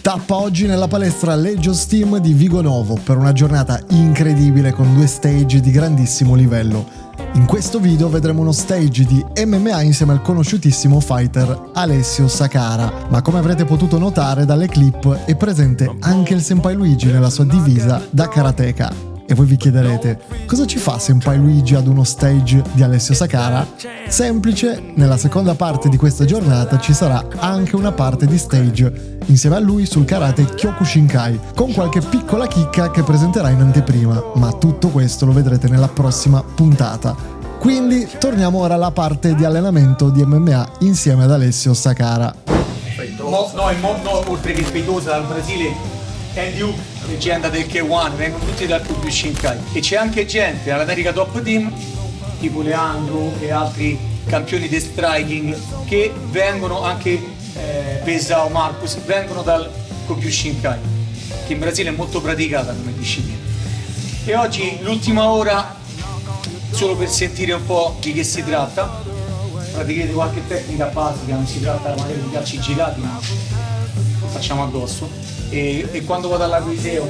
Tappa oggi nella palestra Legio Steam di Vigo Novo per una giornata incredibile con 2 stage di grandissimo livello. In questo video vedremo uno stage di MMA insieme al conosciutissimo fighter Alessio Sakara, ma come avrete potuto notare dalle clip è presente anche il Senpai Luigi nella sua divisa da karateka. E voi vi chiederete, cosa ci fa Senpai Luigi ad uno stage di Alessio Sakara? Semplice, nella seconda parte di questa giornata ci sarà anche una parte di stage insieme a lui sul karate Kyokushinkai, con qualche piccola chicca che presenterà in anteprima, ma tutto questo lo vedrete nella prossima puntata. Quindi torniamo ora alla parte di allenamento di MMA insieme ad Alessio Sakara. Oltre che Peitosa dal Brasile, Andrew, leggenda del K1, vengono tutti dal Kyokushinkai. E c'è anche gente all'America Top Team, tipo Leandro e altri campioni di striking, che vengono anche Pesao, Marcus, vengono dal Kyokushinkai, che in Brasile è molto praticata come disciplina. E oggi l'ultima ora, solo per sentire un po' di che si tratta, praticherete qualche tecnica basica, non si tratta magari di calci girati, ma lo facciamo addosso. E quando vado all'Aquiseo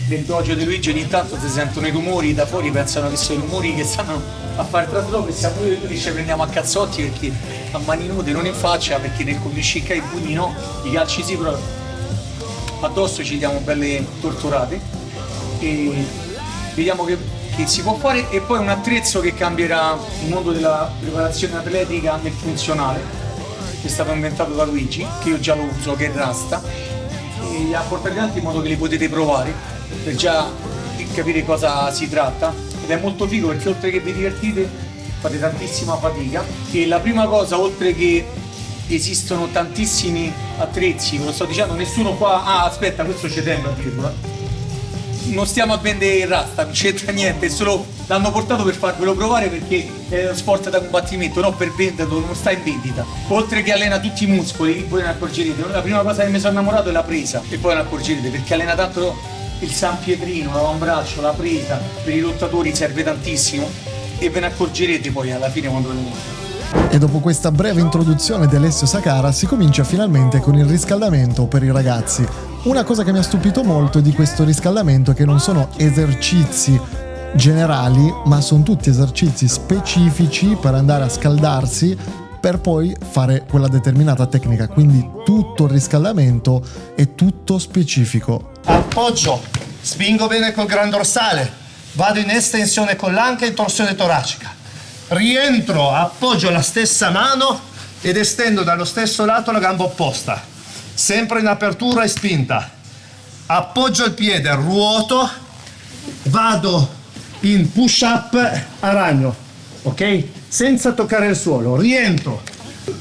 del dojo di Luigi ogni tanto si sentono i rumori da fuori, pensano che sono i rumori che stanno a fare trasloco, e siamo noi che ci prendiamo a cazzotti perché a mani nude, non in faccia, perché nel Kyokushinkai i pugni no, i calci sì, però addosso ci diamo belle torturate e vediamo che si può fare. E poi un attrezzo che cambierà il mondo della preparazione atletica e funzionale, che è stato inventato da Luigi, che io già lo uso, che è Rasta, e li ha portati avanti in modo che li potete provare per già capire cosa si tratta. Ed è molto figo perché oltre che vi divertite fate tantissima fatica. E la prima cosa, oltre che esistono tantissimi attrezzi, ve lo sto dicendo, nessuno qua, aspetta, questo ci tengo a dirlo, non stiamo a vendere il Rasta, non c'entra niente, solo l'hanno portato per farvelo provare perché è uno sport da combattimento, non per venderlo, non sta in vendita. Oltre che allena tutti i muscoli, voi ne accorgerete, la prima cosa che mi sono innamorato è la presa, e poi ne accorgerete perché allena tanto il San Pietrino, l'avambraccio, la presa, per i lottatori serve tantissimo, e ve ne accorgerete poi alla fine quando lo E dopo questa breve introduzione di Alessio Sakara si comincia finalmente con il riscaldamento per i ragazzi. Una cosa che mi ha stupito molto di questo riscaldamento è che non sono esercizi generali, ma sono tutti esercizi specifici per andare a scaldarsi per poi fare quella determinata tecnica, quindi tutto il riscaldamento è tutto specifico. Appoggio, spingo bene col gran dorsale, vado in estensione con l'anca e torsione toracica. Rientro, appoggio la stessa mano ed estendo dallo stesso lato la gamba opposta, sempre in apertura e spinta. Appoggio il piede, ruoto, vado in push up a ragno, ok? Senza toccare il suolo, rientro.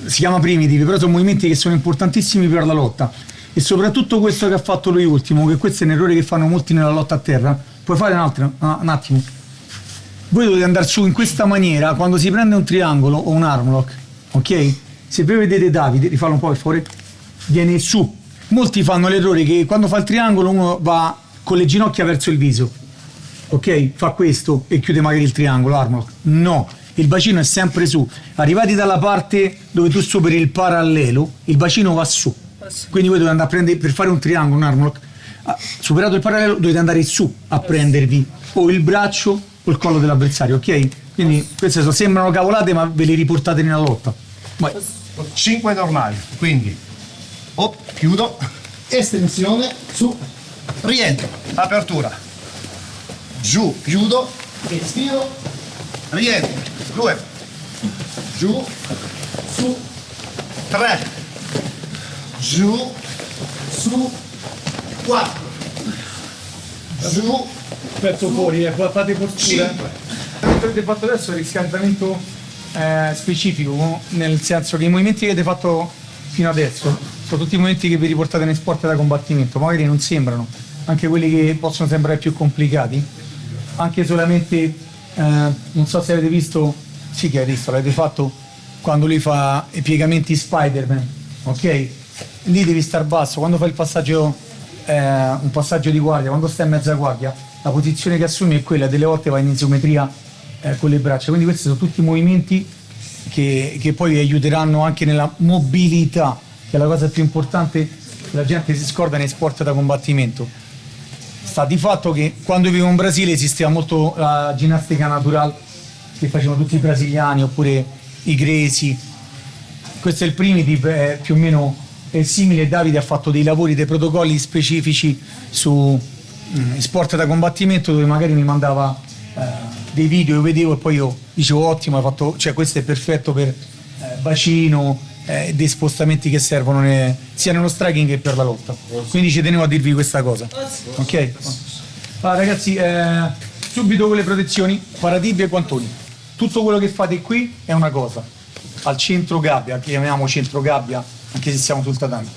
Si chiama primitivi, però sono movimenti che sono importantissimi per la lotta, e soprattutto questo che ha fatto lui ultimo, che questo è un errore che fanno molti nella lotta a terra. Puoi fare un attimo? Voi dovete andare su in questa maniera quando si prende un triangolo o un armlock, ok? Se voi vedete Davide, rifallo un po' per favore, viene su. Molti fanno l'errore che quando fa il triangolo uno va con le ginocchia verso il viso, ok? Fa questo e chiude magari il triangolo, armlock. No, il bacino è sempre su. Arrivati dalla parte dove tu superi il parallelo, il bacino va su. Quindi voi dovete andare a prendere, per fare un triangolo, un armlock, superato il parallelo dovete andare su a prendervi o il braccio o il collo dell'avversario, ok? Quindi queste sembrano cavolate, ma ve le riportate nella lotta. Vai. 5 normali, quindi chiudo, estensione, su, rientro, apertura, giù, chiudo, estiro, rientro, 2, giù, su, 3, giù, su, 4, giù, Petto fuori, fate postura. Quello che avete fatto adesso è il riscaldamento specifico, nel senso che i movimenti che avete fatto fino adesso sono tutti i movimenti che vi riportate nei sport da combattimento, magari non sembrano, anche quelli che possono sembrare più complicati, anche solamente, non so se avete visto, sì che avete visto, l'avete fatto quando lui fa i piegamenti Spider-Man, ok? Lì devi star basso, quando fai il passaggio, un passaggio di guardia, quando stai in mezza guardia, la posizione che assumi è quella, delle volte vai in isometria con le braccia, quindi questi sono tutti movimenti che poi vi aiuteranno anche nella mobilità, che è la cosa più importante la gente si scorda nei sport da combattimento. Sta di fatto che quando vivevo in Brasile esisteva molto la ginnastica naturale che facevano tutti i brasiliani oppure i greci. Questo è il primitive, più o meno è simile. Davide ha fatto dei lavori, dei protocolli specifici su sport da combattimento, dove magari mi mandava dei video, io vedevo e poi io dicevo ottimo, hai fatto, cioè questo è perfetto per bacino, dei spostamenti che servono sia nello striking che per la lotta. Quindi ci tenevo a dirvi questa cosa. Ok? Allora, ragazzi, subito con le protezioni, paratibia e guantoni. Tutto quello che fate qui è una cosa. Al centro gabbia, che chiamiamo centro gabbia, anche se siamo sul tatami.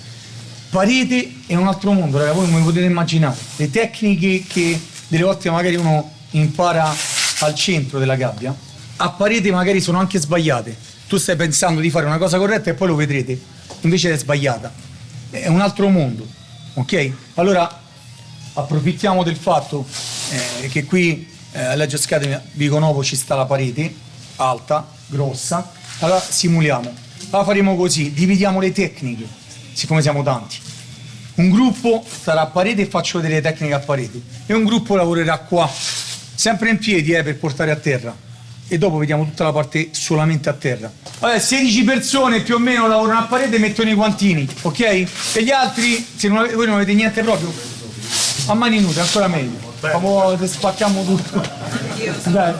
Parete è un altro mondo, ragazzi, voi non potete immaginare. Le tecniche che delle volte magari uno impara al centro della gabbia, a parete magari sono anche sbagliate. Tu stai pensando di fare una cosa corretta e poi lo vedrete, invece è sbagliata. È un altro mondo, ok? Allora approfittiamo del fatto che qui a Legends Academy Vigonovo ci sta la parete alta, grossa. Allora simuliamo. Allora faremo così, dividiamo le tecniche, siccome siamo tanti. Un gruppo starà a parete e faccio vedere le tecniche a parete e un gruppo lavorerà qua, sempre in piedi per portare a terra. E dopo vediamo tutta la parte solamente a terra. Allora, 16 persone più o meno lavorano a parete e mettono i guantini, ok? E gli altri, se non voi non avete niente proprio, a mani nude, ancora meglio. Spacchiamo tutto. Dai.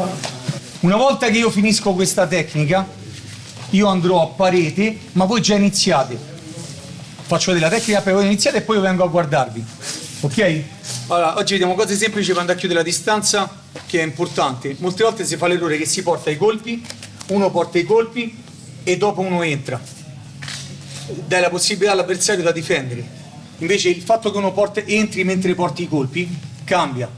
Una volta che io finisco questa tecnica, io andrò a parete, ma voi già iniziate. Faccio vedere la tecnica per voi iniziate e poi io vengo a guardarvi. Ok? Allora, oggi vediamo cose semplici per andare a chiudere la distanza, che è importante. Molte volte si fa l'errore che si porta i colpi, uno porta i colpi e dopo uno entra. Dai la possibilità all'avversario da difendere. Invece il fatto che uno entri mentre porti i colpi cambia.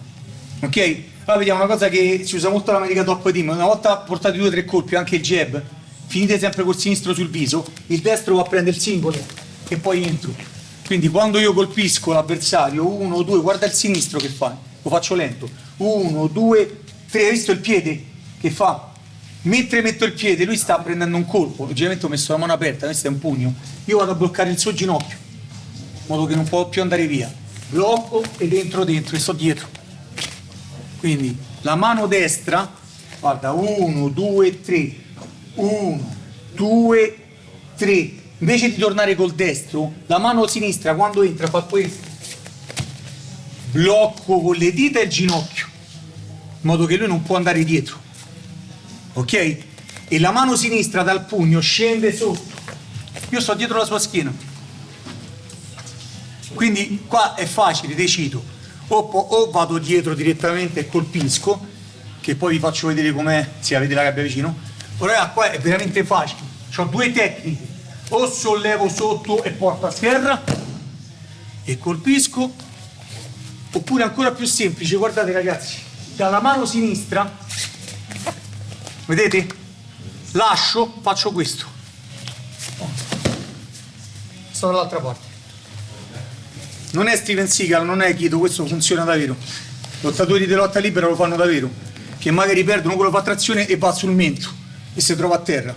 Ok? Allora vediamo una cosa che si usa molto all'America Top Team. Una volta portati 2 o 3 colpi, anche il jab, finite sempre col sinistro sul viso, il destro va a prendere il singolo e poi entro. Quindi quando io colpisco l'avversario, 1, 2, guarda il sinistro che fa, lo faccio lento, 1, 2, 3, hai visto il piede che fa? Mentre metto il piede lui sta prendendo un colpo, logicamente ho messo la mano aperta, questo è un pugno, io vado a bloccare il suo ginocchio, in modo che non può più andare via, blocco ed entro dentro e sto dietro. Quindi la mano destra, guarda, 1, 2, 3, 1, 2, 3. Invece di tornare col destro, la mano sinistra quando entra fa questo. Blocco con le dita il ginocchio, in modo che lui non può andare dietro. Ok? E la mano sinistra dal pugno scende sotto. Io sto dietro la sua schiena. Quindi qua è facile, decido. O vado dietro direttamente e colpisco, che poi vi faccio vedere com'è, se avete la gabbia vicino. Ora qua è veramente facile. Ho 2 tecniche. O sollevo sotto e porto a terra e colpisco, oppure ancora più semplice, guardate ragazzi, dalla mano sinistra, vedete? Lascio, faccio questo. Sto dall'altra parte. Non è Steven Seagal, non è Kido, questo funziona davvero. Lottatori di lotta libera lo fanno davvero, che magari perdono quello fa trazione e va sul mento e si trova a terra.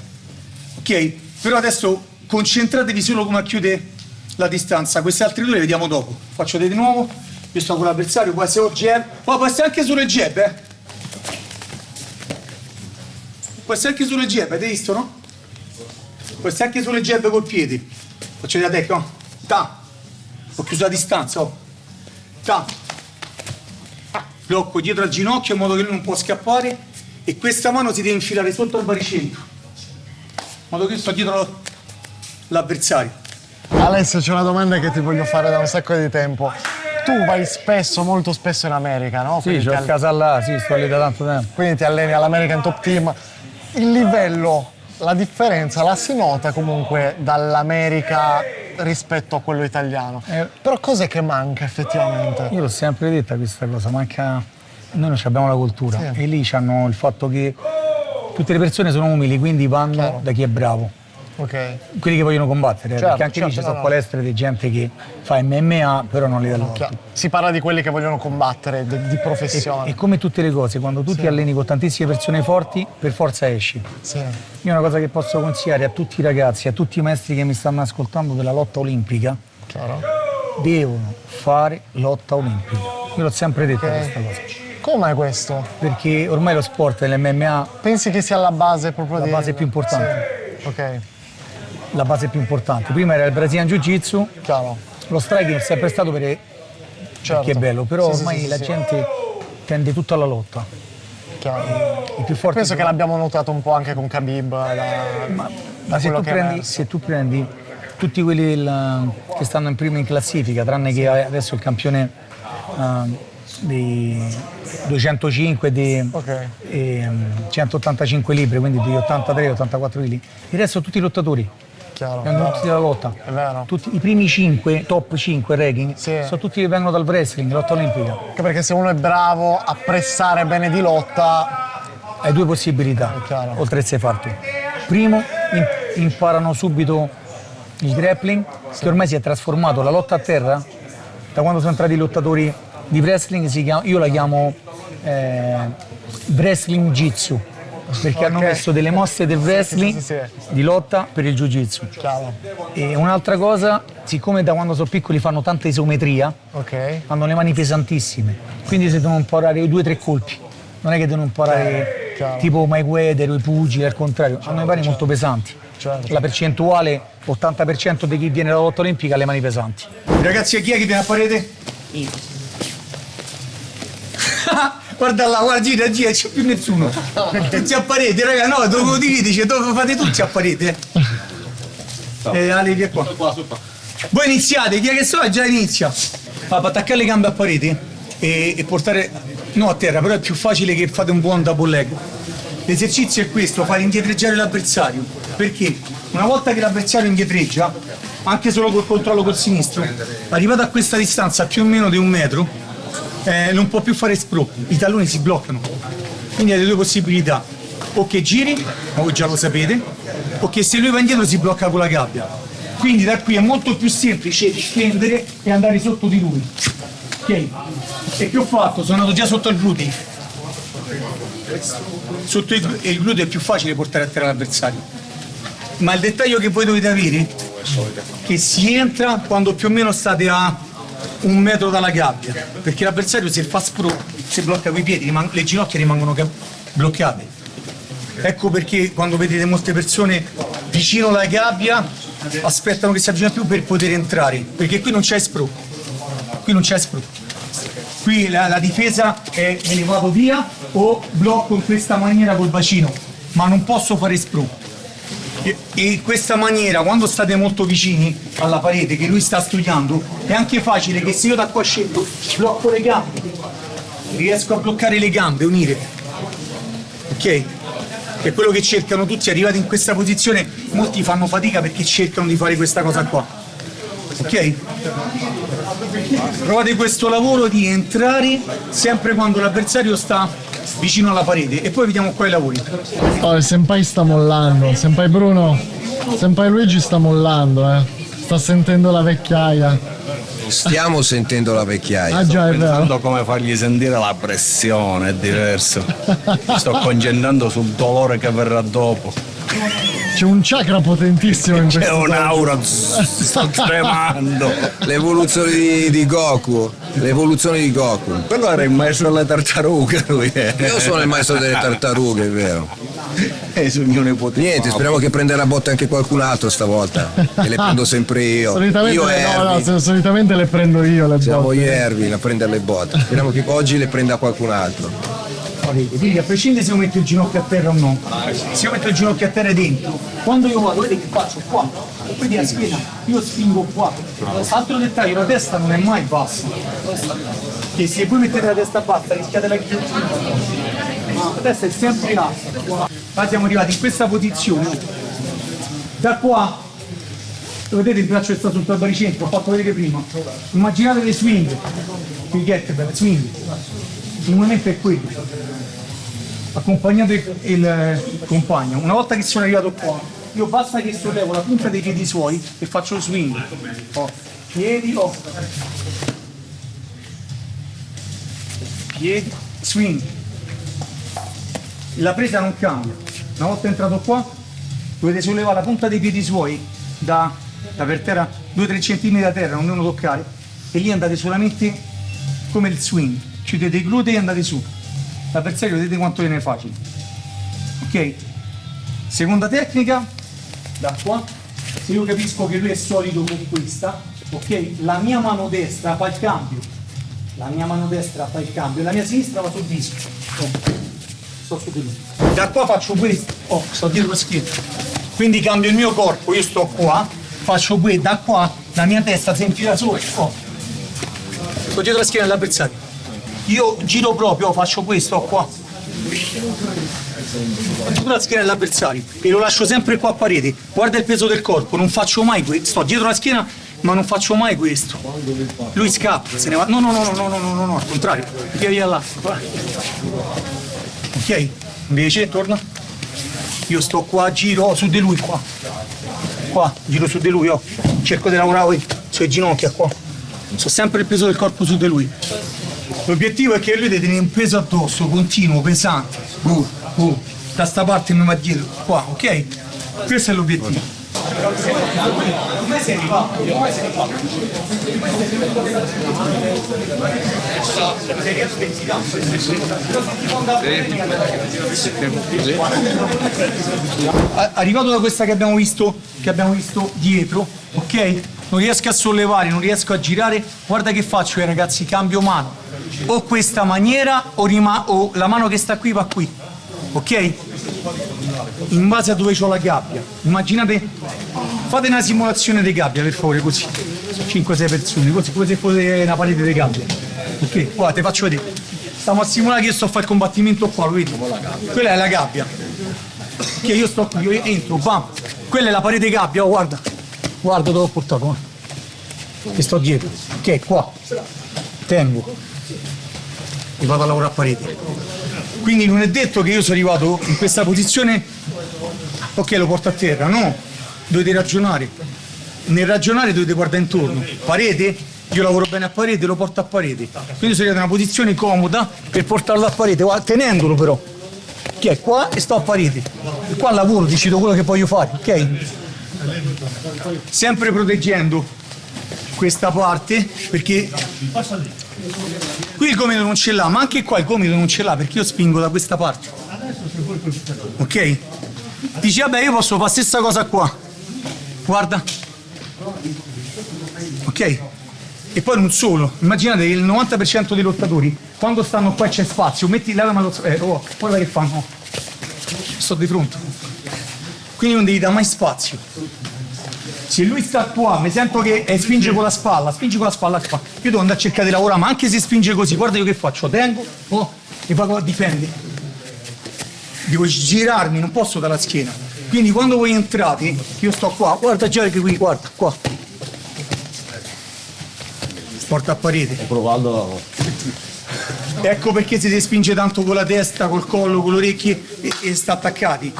Ok? Però adesso concentratevi solo come chiude la distanza. Queste altre 2 le vediamo dopo. Faccio vedere di nuovo. Io sto con l'avversario, poi se ho jab, poi può essere anche solo il jab, può essere anche solo il jab, avete visto, no? Può essere anche solo il jab col piede. Faccio vedere la tecnica, no? Ta. Ho chiuso la distanza, oh. Ta. Blocco dietro al ginocchio in modo che lui non può scappare e questa mano si deve infilare sotto al baricentro. In modo che io sto dietro l'avversario. Alessio, c'è una domanda che ti voglio fare da un sacco di tempo. Tu vai spesso, molto spesso in America, no? Sì, c'ho casa là, sì, sto lì da tanto tempo. Quindi ti alleni all'American Top Team. Il livello, la differenza la si nota comunque dall'America rispetto a quello italiano. Però cos'è che manca effettivamente? Io l'ho sempre detta questa cosa, manca... Noi non abbiamo la cultura, sì. E lì hanno il fatto che tutte le persone sono umili, quindi vanno da chi è bravo. Ok. Quelli che vogliono combattere, perché anche lì ci sono palestre di gente che fa MMA, però non li dà l'alto. Si parla di quelli che vogliono combattere, di professione. E come tutte le cose, quando tu ti alleni con tantissime persone forti, per forza esci. Sì. Io una cosa che posso consigliare a tutti i ragazzi, a tutti i maestri che mi stanno ascoltando della lotta olimpica, Chiaro. devono fare lotta olimpica. Io l'ho sempre detto questa cosa. Come mai questo? Perché ormai lo sport dell'MMA Pensi che sia la base proprio la base più importante. Sì. Ok, La base più importante. Prima era il Brazilian Jiu-Jitsu, chiaro. lo striking è sempre stato perché Certo. è bello, però Sì, sì, ormai sì, la sì. gente tende tutta alla lotta. Chiaro. I più forti Penso che l'abbiamo notato un po' anche con Khabib. Ma se quello tu, che è prendi, emerso. se tu prendi tutti quelli che stanno in prima in classifica, tranne che adesso il campione di 205 di Ok. 185 libbre, quindi di 83-84 kg, il resto tutti i lottatori, Chiaro. vengono tutti dalla lotta. È vero. Tutti, i primi 5, top 5 ranking, Sì. sono tutti che vengono dal wrestling, lotta olimpica. Anche perché se uno è bravo a pressare bene di lotta, Hai due possibilità, È chiaro. oltre a sei farti. Primo, imparano subito il grappling, che ormai si è trasformato. La lotta a terra, da quando sono entrati i lottatori di wrestling, io la chiamo wrestling jitsu, perché hanno messo delle mosse del wrestling sì. di lotta per il jiu-jitsu. chiaro. E un'altra cosa, siccome da quando sono piccoli fanno tanta isometria, Ok. hanno le mani pesantissime, quindi si devono imparare 2-3 colpi, non è che devono imparare chiaro. tipo Mayweather o i pugili, al contrario, hanno le mani molto pesanti. Certo. La percentuale, 80% di chi viene dalla lotta olimpica ha le mani pesanti. Ragazzi, chi è che viene a parete? Io. Guarda là, guarda, gira, c'è più nessuno. Tutti a parete, raga, no, dove lo dividete? Dove fate tutti a parete? Ale, via qua. Voi iniziate, chi è che so già inizia. Per attaccare le gambe a parete e portare, no a terra, però è più facile che fate un buon double leg. L'esercizio è questo, fare indietreggiare l'avversario. Perché una volta che l'avversario indietreggia, anche solo col controllo col sinistro, arrivato a questa distanza più o meno di 1 metro, non può più fare sprop, i talloni si bloccano. Quindi avete due possibilità: o che giri, ma voi già lo sapete, o che se lui va indietro si blocca con la gabbia. Quindi da qui è molto più semplice scendere e andare sotto di lui. Ok? E che ho fatto? Sono andato già sotto il gluteo. Sotto il gluteo è più facile portare a terra l'avversario. Ma il dettaglio che voi dovete avere è che si entra quando più o meno state a 1 metro dalla gabbia, perché l'avversario se fa sprop, se blocca coi piedi, le ginocchia rimangono bloccate. Ecco perché quando vedete molte persone vicino alla gabbia aspettano che si avvicina più per poter entrare, perché qui non c'è sprop. Qui non c'è sprop. Qui la difesa è me ne vado via o blocco in questa maniera col bacino, ma non posso fare sprop. E in questa maniera, quando state molto vicini alla parete che lui sta studiando, è anche facile che se io da qua scendo, blocco le gambe, riesco a bloccare le gambe, unire. Ok? Che è quello che cercano tutti, arrivati in questa posizione, molti fanno fatica perché cercano di fare questa cosa qua. Ok? Provate questo lavoro di entrare sempre quando l'avversario sta vicino alla parete e poi vediamo qua i lavori. Oh, il senpai sta mollando. Senpai Bruno, senpai Luigi sta mollando, sta sentendo la vecchiaia. Stiamo sentendo la vecchiaia. Ah già, è vero. Pensando come fargli sentire la pressione, è diverso. Mi sto concentrando sul dolore che verrà dopo. C'è un chakra potentissimo in C'è questo. un'aura, sto tremando. L'evoluzione di Goku. L'evoluzione di Goku. Quello era il maestro delle tartarughe, lui. Io sono il maestro delle tartarughe, è vero. E su mio nipote. Niente, speriamo che prenda la botta anche qualcun altro stavolta. Che le prendo sempre io. Solitamente, Io e Erwin. solitamente le prendo io le Siamo botte. io e Erwin a prendere le botte. Speriamo che oggi le prenda qualcun altro. Quindi a prescindere se io metto il ginocchio a terra o no, se io metto il ginocchio a terra dentro, quando io vado, vedete che faccio qua, quindi la schiena, io spingo qua. Altro dettaglio, la testa non è mai bassa, che se voi mettete la testa bassa rischiate la ghigliottina, la testa è sempre alta. Ma siamo arrivati in questa posizione, da qua, vedete il braccio che sta sul baricentro, ho fatto vedere prima, immaginate le swing, il kettlebell, swing, il movimento è quello. Accompagnate il compagno. Una volta che sono arrivato qua, io basta che sollevo la punta dei piedi suoi e faccio lo swing. Piedi, piedi, swing. La presa non cambia. Una volta entrato qua, dovete sollevare la punta dei piedi suoi da per terra 2-3 cm da terra, non devono toccare, che lì andate solamente come il swing, chiudete i glutei e andate su. L'avversario vedete quanto viene facile. Ok? Seconda tecnica, da qua, se io capisco che lui è solido con questa, ok? La mia mano destra fa il cambio, la mia mano destra fa il cambio e la mia sinistra va sul disco. Oh. Sto su di lui. Da qua faccio questo, sto dietro la schiena. Quindi cambio il mio corpo, io sto qua, faccio questo, da qua, la mia testa si infila sopra. Sto dietro la schiena dell'avversario. Io giro proprio, faccio questo qua. Dietro la schiena dell'avversario e lo lascio sempre qua a parete. Guarda il peso del corpo, non faccio mai questo. Sto dietro la schiena, ma non faccio mai questo. Lui scappa, se ne va. No, al contrario. Via là. Ok? Invece torna. Io sto qua, giro su di lui qua. Qua, giro su di lui, cerco di lavorare sulle ginocchia qua. So sempre il peso del corpo su di lui. L'obiettivo è che lui deve tenere un peso addosso, continuo, pesante. Da sta parte mi va dietro, qua, ok? Questo è l'obiettivo. Come sei arrivato? Arrivato da questa che abbiamo visto dietro, ok? Non riesco a sollevare, non riesco a girare, guarda che faccio ragazzi, cambio mano. O questa maniera o la mano che sta qui va qui, ok? In base a dove ho la gabbia. Immaginate, fate una simulazione di gabbia per favore, così 5-6 persone, così come se fosse una parete di gabbia. Ok, guarda, ti faccio vedere. Stiamo a simulare che io sto a fare il combattimento qua, lo vedi? Quella è la gabbia. Che io sto qui, io entro, bam. Quella è la parete di gabbia, guarda dove ho portato. Che sto dietro. Ok, qua. Tengo. E vado a lavorare a parete. Quindi non è detto che io sono arrivato in questa posizione, ok, lo porto a terra, no, dovete ragionare. Nel ragionare dovete guardare intorno. Parete, io lavoro bene a parete, lo porto a parete. Quindi sono arrivato in una posizione comoda per portarlo a parete, tenendolo però. Ok, qua e sto a parete. E qua lavoro, decido quello che voglio fare, ok? Sempre proteggendo questa parte, perché qui il gomito non ce l'ha, ma anche qua il gomito non ce l'ha perché io spingo da questa parte. Ok? Dici vabbè, io posso fare la stessa cosa qua. Guarda. Ok? E poi non solo, immaginate che il 90% dei lottatori quando stanno qua c'è spazio, metti leva ma poi vai che fanno. Sto di fronte. Quindi non devi dare mai spazio. Se lui sta qua, mi sento che spinge con la spalla qua. Io devo andare a cercare di lavorare, ma anche se spinge così, guarda io che faccio, tengo, e vado a difendere. Devo girarmi, non posso dalla schiena. Quindi quando voi entrate, io sto qua, guarda già che qui, guarda, qua. Porta a parete. Ho provato. Ecco perché si spinge tanto con la testa, col collo, con le orecchie e sta attaccati.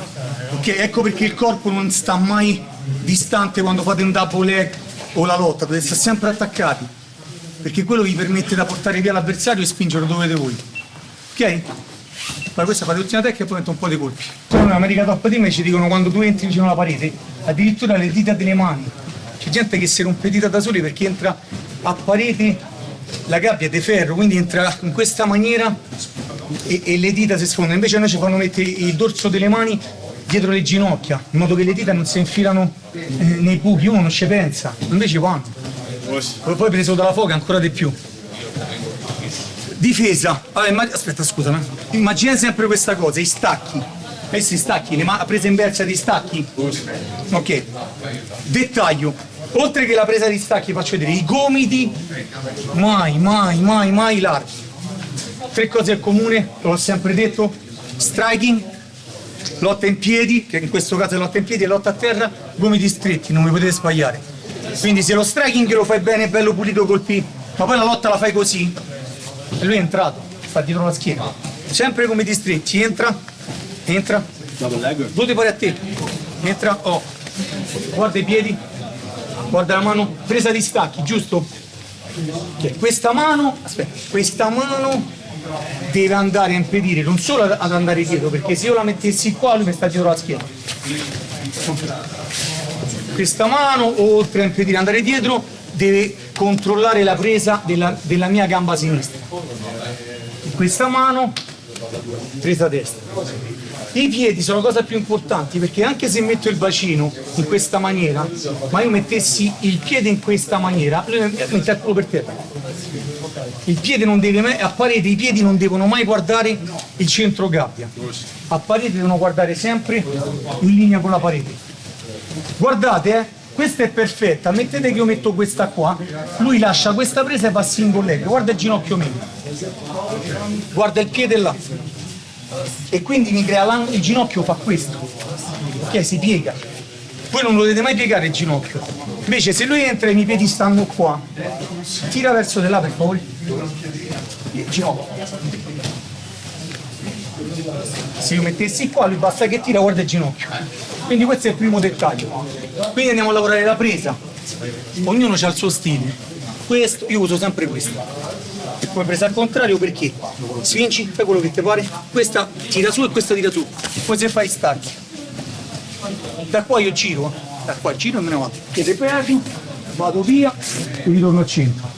Ok, ecco perché il corpo non sta mai distante quando fate un double leg o la lotta, dovete stare sempre attaccati. Perché quello vi permette di portare via l'avversario e spingerlo dove volete voi. Ok? Ma questa fate l'ultima tecnica e poi metto un po' di colpi. Sono in America Top Team e ci dicono quando tu entri vicino alla parete, addirittura le dita delle mani. C'è gente che si rompe dita da soli perché entra a parete, la gabbia è di ferro, quindi entra in questa maniera e le dita si sfondano. Invece a noi ci fanno mettere il dorso delle mani dietro le ginocchia, in modo che le dita non si infilano nei buchi, uno non ci pensa, invece vanno. Poi preso dalla foca ancora di più. Difesa. Allora, aspetta, scusami. Immagina sempre questa cosa, i stacchi. Questi stacchi, la presa inversa di stacchi. Ok. Dettaglio. Oltre che la presa di stacchi faccio vedere i gomiti mai larghi. 3 cose in comune, l'ho sempre detto: striking, lotta in piedi, che in questo caso è lotta in piedi, e lotta a terra, gomiti stretti, non mi potete sbagliare. Quindi se lo striking lo fai bene, bello pulito, colpi, ma poi la lotta la fai così, e lui è entrato, sta dietro la schiena. Sempre gomiti stretti, entra, due pari a te, entra, guarda i piedi, guarda la mano, presa di stacchi, giusto? Okay. Questa mano deve andare a impedire non solo ad andare dietro, perché se io la mettessi qua lui mi sta dietro la schiena. Questa mano, oltre a impedire di andare dietro, deve controllare la presa della mia gamba sinistra. In questa mano, presa destra. I piedi sono la cosa più importante, perché anche se metto il bacino in questa maniera, ma io mettessi il piede in questa maniera, lui mette il culo per terra. Il piede non deve mai, a parete i piedi non devono mai guardare il centro gabbia. A parete devono guardare sempre in linea con la parete. Guardate, questa è perfetta, mettete che io metto questa qua, lui lascia questa presa e va single leg, guarda il ginocchio mio, guarda il piede là, e quindi mi crea il ginocchio fa questo, ok, si piega, voi non lo dovete mai piegare il ginocchio, invece se lui entra e i miei piedi stanno qua, tira verso di là per favore, il ginocchio, se io mettessi qua lui basta che tira, guarda il ginocchio. Quindi questo è il primo dettaglio. Quindi andiamo a lavorare la presa. Ognuno ha il suo stile. Questo, io uso sempre questo. E poi presa al contrario perché? Spingi, fai quello che ti pare. Questa tira su e questa tira su. Poi se fai stacchi. Da qua io giro. Da qua giro e me ne vado. Piede perdi, vado via e ritorno al centro.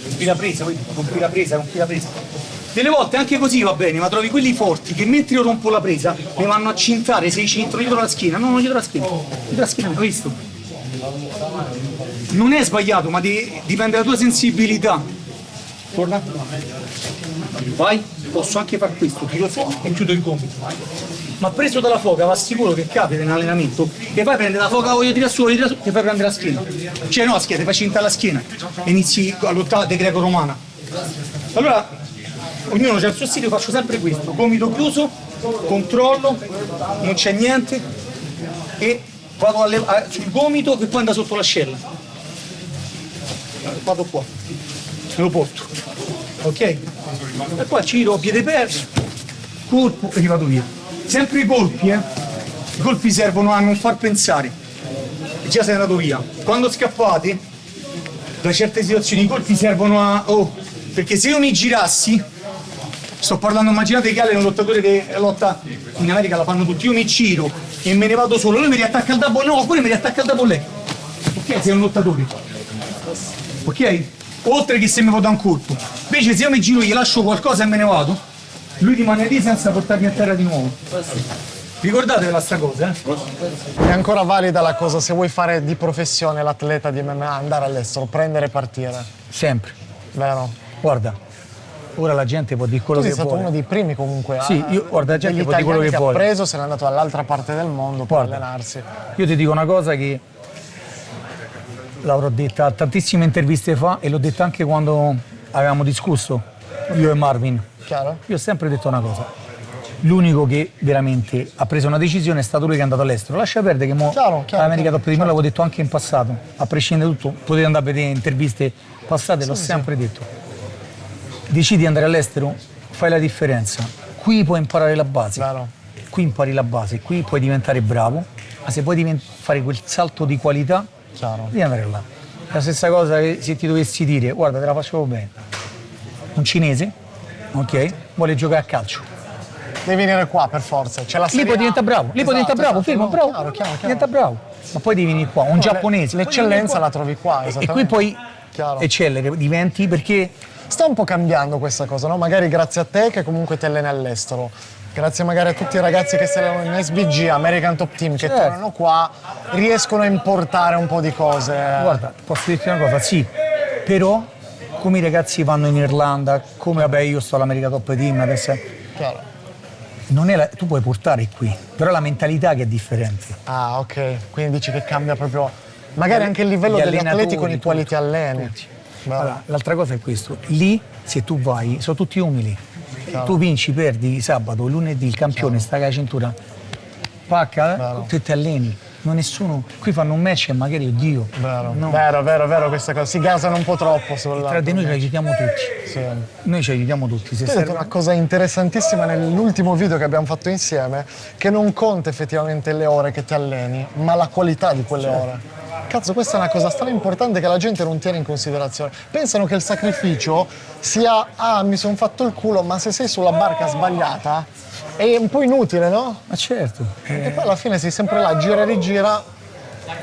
Rompi la presa, rompi la presa, rompi la presa. Delle volte anche così va bene, ma trovi quelli forti che mentre io rompo la presa mi vanno a cintare 6 centro dietro la schiena. No, non dietro la schiena, dietro la schiena, hai visto? Non è sbagliato, ma dipende dalla tua sensibilità. Torna. Vai, posso anche fare questo, tiro su e chiudo il gomito. Ma preso dalla foca, va sicuro che capita in allenamento, che poi prende la foca, voglio tirare su, ti fai prendere la schiena. Cioè no, la schiena, ti fai cintare la schiena e inizi a lottare di greco-romana. Allora, ognuno c'ha il suo stile, io faccio sempre questo, gomito chiuso, controllo, non c'è niente e vado sul gomito che poi anda sotto l'ascella. Vado qua, me lo porto, ok? E poi giro, piede perso, colpo e vado via. Sempre i colpi servono a non far pensare, e già sei andato via. Quando scappate da certe situazioni i colpi servono a... perché se io mi girassi, sto parlando, immaginate che Ale è un lottatore che lotta in America, la fanno tutti, io mi giro e me ne vado solo, lui mi riattacca il double, no, oppure mi riattacca il double leg. Ok, sei un lottatore. Ok? Oltre che se mi vado a un colpo. Invece se io mi giro, gli lascio qualcosa e me ne vado, lui rimane lì senza portarmi a terra di nuovo. Ricordatevela sta cosa, eh? È ancora valida la cosa, se vuoi fare di professione l'atleta di MMA, andare all'estero, prendere e partire. Sempre. Vero? Guarda, ora la gente può dire quello Tu che sei vuole. stato uno dei primi comunque. Sì, io, guarda, la gente può dire quello che ha vuole. preso, se n'è andato dall'altra parte del mondo per Guarda, allenarsi. Io ti dico una cosa che l'avrò detta a tantissime interviste fa e l'ho detta anche quando avevamo discusso io e Marvin. Chiaro? Io ho sempre detto una cosa. L'unico che veramente ha preso una decisione è stato lui che è andato all'estero. Lascia perdere che mo l'America Top Team, l'avevo detto anche in passato, a prescindere da tutto, potete andare a vedere interviste passate, l'ho sempre detto. Decidi di andare all'estero, fai la differenza. Qui puoi imparare la base. Claro. Qui impari la base, qui puoi diventare bravo, ma se vuoi fare quel salto di qualità, devi andare là. La stessa cosa che se ti dovessi dire, guarda, te la faccio bene. Un cinese, ok, vuole giocare a calcio. Devi venire qua per forza. C'è la Lì poi diventa bravo, lì poi diventa bravo, fermo, bravo. Chiaro. Diventa bravo. Ma poi devi venire qua, un giapponese. L'eccellenza la trovi qua, e qui puoi eccellere, diventi perché... Sta un po' cambiando questa cosa, no? Magari grazie a te che comunque ti alleni all'estero. Grazie magari a tutti i ragazzi che si allenano in SBG, American Top Team, che tornano qua, riescono a importare un po' di cose. Guarda, posso dirti una cosa, sì, però come i ragazzi vanno in Irlanda, come vabbè io sto all'America Top Team adesso, non è tu puoi portare qui, però è la mentalità che è differente. Ah, ok, quindi dici che cambia proprio, magari anche il livello degli atleti con i quali ti alleni. Allora, l'altra cosa è questo, lì se tu vai, sono tutti umili, tu vinci, perdi sabato, lunedì, il campione sta con la cintura, pacca, te ti alleni. Non nessuno, qui fanno un match e magari oddio. Vero, questa cosa. Si gasano un po' troppo tra di noi ci aiutiamo tutti. Sì. Noi ci aiutiamo tutti. Tu hai detto una cosa interessantissima nell'ultimo video che abbiamo fatto insieme, che non conta effettivamente le ore che ti alleni, ma la qualità di quelle ore. Cazzo, questa è una cosa strana importante che la gente non tiene in considerazione. Pensano che il sacrificio sia, mi sono fatto il culo, ma se sei sulla barca sbagliata è un po' inutile, no? Ma certo. E poi alla fine sei sempre là, gira e rigira,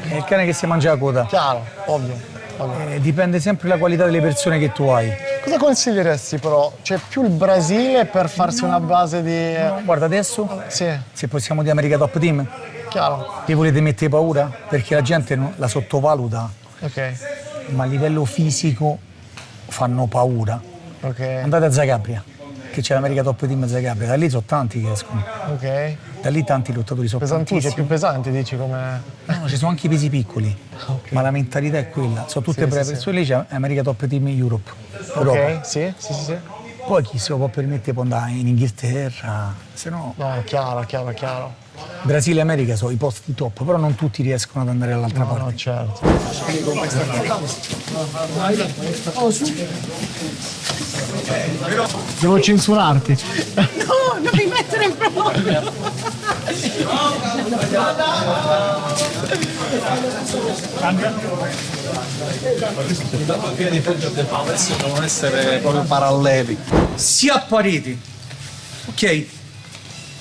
È il cane che si mangia la coda. Chiaro, ovvio. Dipende sempre dalla qualità delle persone che tu hai. Cosa consiglieresti però? C'è più il Brasile per farsi una base di... Guarda adesso, Sì, se possiamo di America Top Team, chiaro. vi volete mettere paura? Perché la gente la sottovaluta, Ok, ma a livello fisico fanno paura. ok, Andate a Zagabria, che c'è l'America Top Team a Zagabria, da lì sono tanti che escono. ok. Da lì tanti lottatori sono Pesantissimi, tantissimi. più pesanti dici come... No, ci sono anche i pesi piccoli, ma la mentalità è quella. Sono tutte brave persone, lì c'è America Top Team Europe. Europa. Ok, sì. Poi chi se lo può permettere può andare in Inghilterra, se no No, chiaro. Brasile e America sono i posti top, però non tutti riescono ad andare dall'altra parte. No, certo. Devo censurarti. No, non mi mettere in proprio. Devono essere proprio paralleli. Sia a pareti, ok?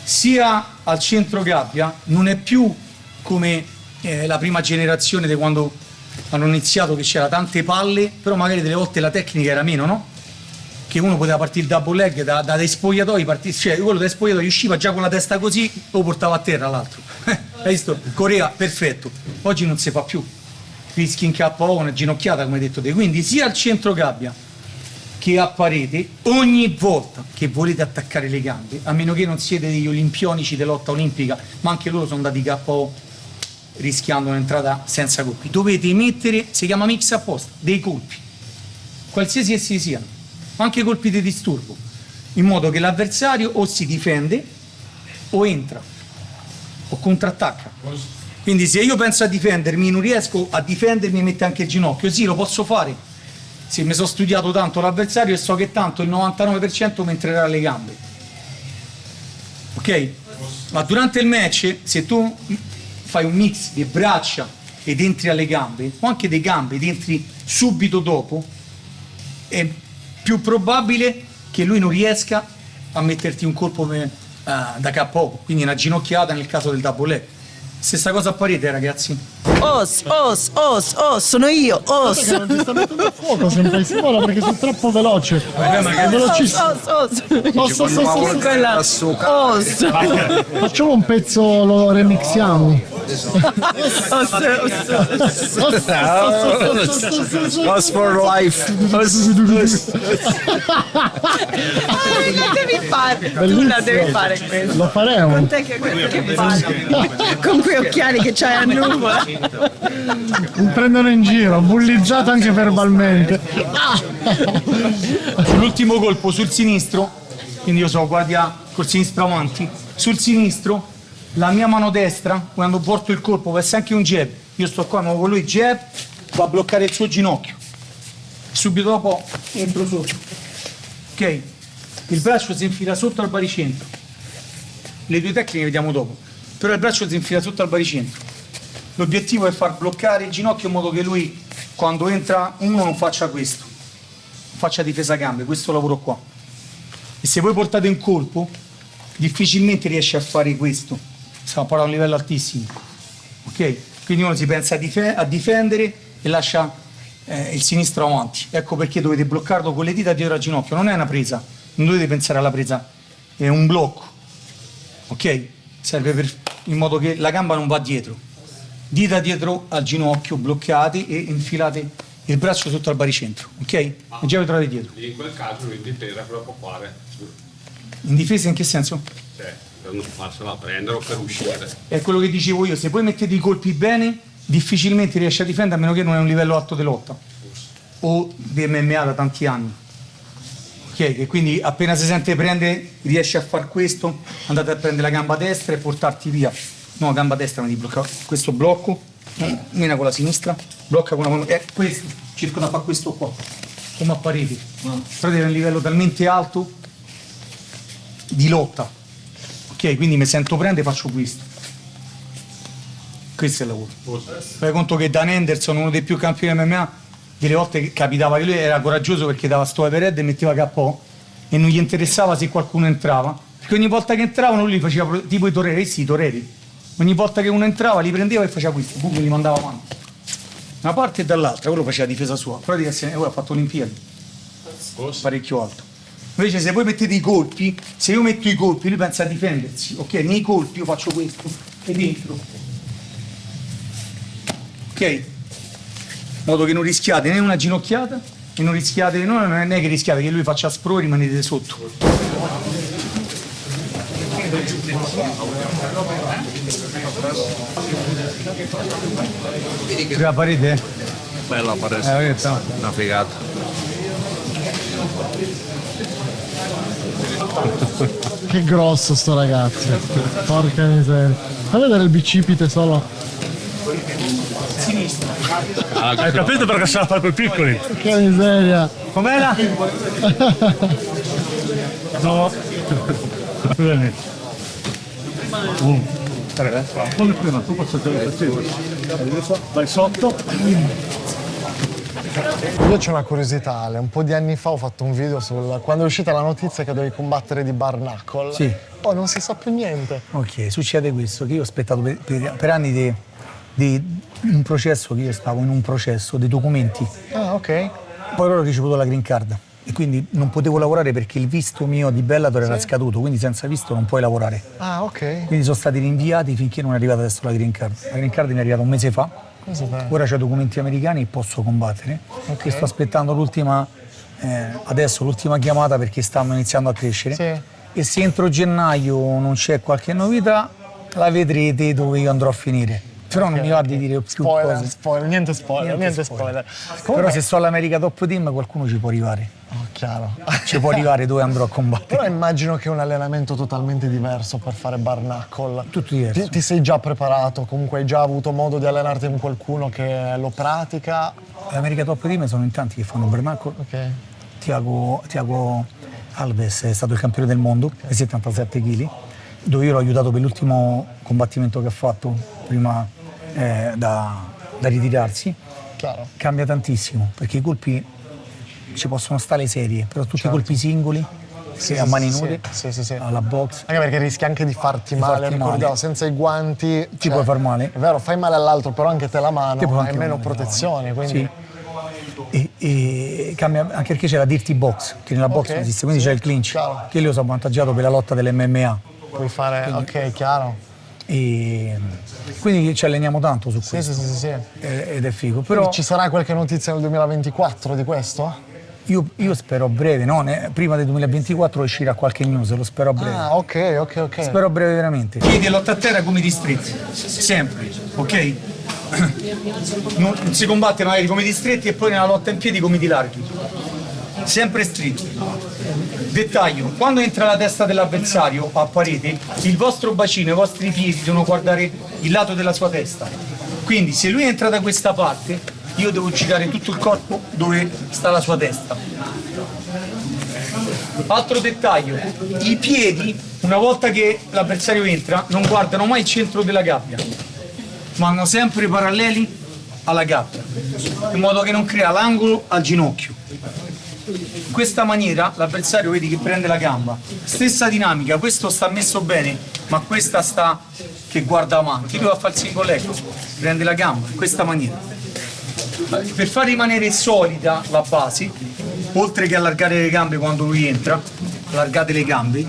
Sia al centro gabbia, non è più come la prima generazione di quando hanno iniziato, che c'era tante palle, però magari delle volte la tecnica era meno, no? Che uno poteva partire il double leg dai spogliatoi, cioè quello dai spogliatoi usciva già con la testa così, lo portava a terra l'altro. Hai visto? Corea, perfetto. Oggi non si fa più. Rischi in KO, una ginocchiata, come hai detto te. Quindi sia al centro gabbia che a parete, ogni volta che volete attaccare le gambe, a meno che non siete degli olimpionici di lotta olimpica, ma anche loro sono andati KO rischiando un'entrata senza colpi, dovete mettere, si chiama mix apposta, dei colpi, qualsiasi essi siano, anche colpi di disturbo, in modo che l'avversario o si difende o entra o contrattacca. Quindi se io penso a difendermi, non riesco a difendermi e metto anche il ginocchio, sì, lo posso fare se mi sono studiato tanto l'avversario e so che tanto il 99% mi entrerà alle gambe, ok? Ma durante il match, se tu fai un mix di braccia ed entri alle gambe, o anche delle gambe ed entri subito dopo, è più probabile che lui non riesca a metterti un colpo da KO, quindi una ginocchiata nel caso del double leg. Stessa cosa a parete, ragazzi. Sono io, Perché non ti sta mettendo a fuoco sempre Simona perché sei troppo veloce. È velocissimo. Facciamo un pezzo, lo remixiamo. Lost for life. devi fare, tu la devi fare questo. Lo faremo. Con te che fai? Con quei occhiali che c'hai a nuvola. Mi prendono in giro, bullizzato anche verbalmente. Sull'ultimo colpo sul sinistro, quindi io so guardia col sinistro avanti, sul sinistro la mia mano destra, quando porto il colpo, può essere anche un jab, io sto qua, muovo lui jab, va a bloccare il suo ginocchio, subito dopo entro sotto, ok? Il braccio si infila sotto al baricentro, le due tecniche le vediamo dopo, però il braccio si infila sotto al baricentro. L'obiettivo è far bloccare il ginocchio in modo che lui, quando entra uno, non faccia questo, faccia difesa gambe, questo lavoro qua. E se voi portate un colpo, difficilmente riesce a fare questo, stiamo parlando a un livello altissimo, ok? Quindi uno si pensa a difendere e lascia il sinistro avanti. Ecco perché dovete bloccarlo con le dita dietro al ginocchio, non è una presa, non dovete pensare alla presa, è un blocco, ok? Serve in modo che la gamba non va dietro. Dita dietro al ginocchio, bloccate e infilate il braccio sotto al baricentro, ok? E già vi trovate dietro. In quel caso lui in difesa cosa può fare? In difesa in che senso? Cioè, per non farsela prendere o per uscire. È quello che dicevo io, se voi mettete i colpi bene, difficilmente riesce a difendere a meno che non è un livello alto di lotta o di MMA da tanti anni. Ok? E quindi appena si sente prende, riesce a far questo, andate a prendere la gamba destra e portarti via. No, gamba destra mi devi bloccare questo blocco, mena con la sinistra, blocca con una mano, questo, cerco da fare questo qua, come a parete. Però deve avere un livello talmente alto di lotta, ok? Quindi mi sento prendere e faccio questo. Questo è il lavoro. Fai conto che Dan Henderson, uno dei più campioni MMA, delle volte che capitava che lui era coraggioso perché dava sto overhead e metteva KO e non gli interessava se qualcuno entrava, perché ogni volta che entravano lui faceva tipo i toreri, sì, i toreri. Ogni volta che uno entrava li prendeva e faceva questo, poi li mandava avanti. Una parte e dall'altra, quello faceva difesa sua. Però ora ha fatto Olimpiadi. Parecchio alto. Invece se voi mettete i colpi, se io metto i colpi, lui pensa a difendersi. Ok, nei colpi io faccio questo e dentro. Ok? In modo che non rischiate né una ginocchiata e non rischiate, no, non è che rischiate che lui faccia spro e rimanete sotto. La parete? Bella parete. Una figata. Che grosso sto ragazzo. Porca miseria. Fai vedere il bicipite solo. Sinistra. Hai capito perché se la fai per piccoli? Che miseria. Com'era? No. Bene. Come prima, tu posso vai sotto. Io c'ho una curiosità, Ale. Un po' di anni fa ho fatto un video quando è uscita la notizia che dovevi combattere di bare knuckle. Sì. Oh, non si sa più niente. Ok, succede questo, che io ho aspettato per anni di un processo, che io stavo in un processo dei documenti. Ah, ok. Poi ho ricevuto la green card e quindi non potevo lavorare perché il visto mio di Bellator era scaduto, quindi senza visto non puoi lavorare. Ah, ok. Quindi sono stati rinviati finché non è arrivata adesso la green card. La green card mi è arrivata un mese fa. Ora c'ho i documenti americani e posso combattere. Okay. Sto aspettando l'ultima chiamata perché stanno iniziando a crescere. Sì. E se entro gennaio non c'è qualche novità, la vedrete dove io andrò a finire. Però non mi va di dire più cose. Niente spoiler. Però se so l'America Top Team qualcuno ci può arrivare. Oh, chiaro. Ci può arrivare dove andrò a combattere. Però immagino che è un allenamento totalmente diverso per fare bare knuckle. Tutto diverso. Ti sei già preparato? Comunque hai già avuto modo di allenarti con qualcuno che lo pratica? L'America Top Team sono in tanti che fanno bare knuckle. Ok. Tiago Alves è stato il campione del mondo, ai 77 kg, dove io l'ho aiutato per l'ultimo combattimento che ha fatto prima da ritirarsi. Chiaro. Cambia tantissimo perché i colpi ci possono stare le serie, però tutti i colpi singoli, a mani nude, alla box. Anche perché rischi anche di farti male, ricordavo, senza i guanti ti puoi far male. È vero, fai male all'altro, però anche te la mano hai meno protezione, quindi... Sì. E cambia anche perché c'è la dirty box, che nella box non esiste, quindi c'è il clinch, che io sono avvantaggiato per la lotta dell'MMA. Puoi fare, quindi, ok, chiaro. E quindi ci alleniamo tanto su questo. Sì. Ed è figo. Però ci sarà qualche notizia nel 2024 di questo? Io spero a breve, no? Prima del 2024 uscirà qualche news, lo spero a breve. Ah, ok. Spero a breve veramente. Piedi e lotta a terra come distretti, sempre, ok? Non si combatte magari come distretti e poi nella lotta in piedi come di larghi. Sempre stretti. Dettaglio, quando entra la testa dell'avversario a parete, il vostro bacino, i vostri piedi devono guardare il lato della sua testa. Quindi se lui entra da questa parte, io devo girare tutto il corpo dove sta la sua testa. Altro dettaglio, i piedi, una volta che l'avversario entra, non guardano mai il centro della gabbia, vanno sempre paralleli alla gabbia, in modo che non crea l'angolo al ginocchio. In questa maniera l'avversario vedi che prende la gamba, stessa dinamica, questo sta messo bene, ma questa sta che guarda avanti, lui va a fare il single leg, prende la gamba in questa maniera. Per far rimanere solida la base, oltre che allargare le gambe quando lui entra, allargate le gambe,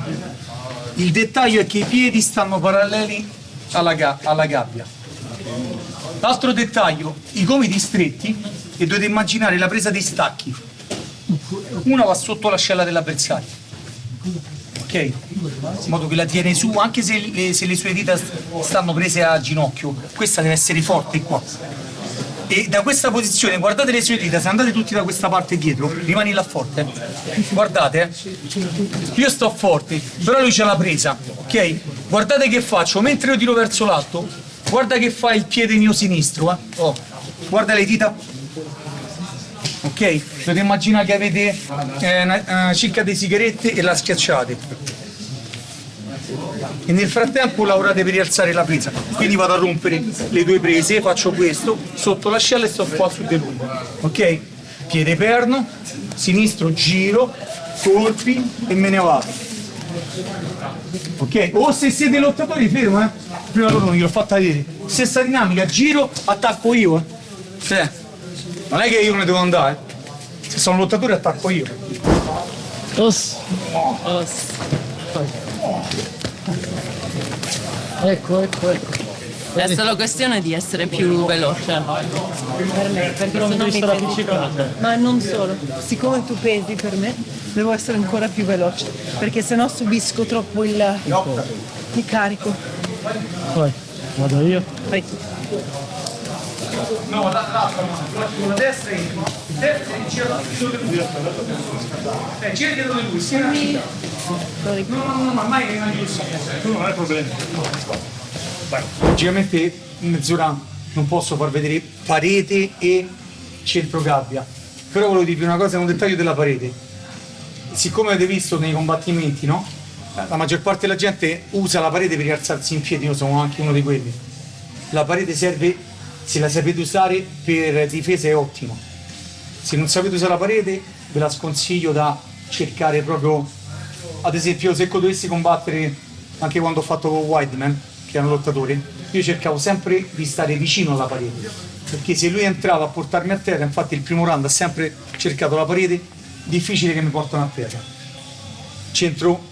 il dettaglio è che i piedi stanno paralleli alla gabbia. L'altro dettaglio, i gomiti stretti, e dovete immaginare la presa dei stacchi. Una va sotto l'ascella dell'avversario, ok? In modo che la tiene su, anche se le sue dita stanno prese a ginocchio, questa deve essere forte qua. E da questa posizione, guardate le sue dita, se andate tutti da questa parte dietro, rimani là forte. Guardate, io sto forte, però lui c'ha la presa, ok? Guardate che faccio, mentre io tiro verso l'alto, guarda che fa il piede mio sinistro, oh, guarda le dita. Ok? Dovete immaginare che avete una cicca di sigarette e la schiacciate. E nel frattempo lavorate per rialzare la presa. Quindi vado a rompere le due prese, faccio questo, sotto l'ascella e sto qua su di lui. Ok? Piede perno, sinistro giro, colpi e me ne vado. Ok? O se siete lottatori fermo, prima loro non gliel'ho fatta vedere. Stessa dinamica, giro, attacco io, Cioè, non è che io non ne devo andare. Se sono lottatore attacco io. Ecco. È solo questione di essere più veloce. Per me, perché sennò mi perdo. Ma non solo. Siccome tu pesi per me, devo essere ancora più veloce. Perché sennò subisco troppo il carico. Poi, vado io. Vai. No, l'altra, con la destra e gira dietro di lui, sia no, ma mai è giusto. Tu non hai problemi. Logicamente in mezz'ora non posso far vedere parete e centrogabbia, però volevo dirvi una cosa, un dettaglio della parete. Siccome avete visto nei combattimenti, no? La maggior parte della gente usa la parete per rialzarsi in piedi, io sono anche uno di quelli. La parete serve, se la sapete usare per difesa è ottimo. Se non sapete usare la parete ve la sconsiglio da cercare proprio, ad esempio se dovessi combattere anche quando ho fatto con Weidman, che è un lottatore, io cercavo sempre di stare vicino alla parete, perché se lui entrava a portarmi a terra, infatti il primo round ha sempre cercato la parete, difficile che mi portano a terra. Centro,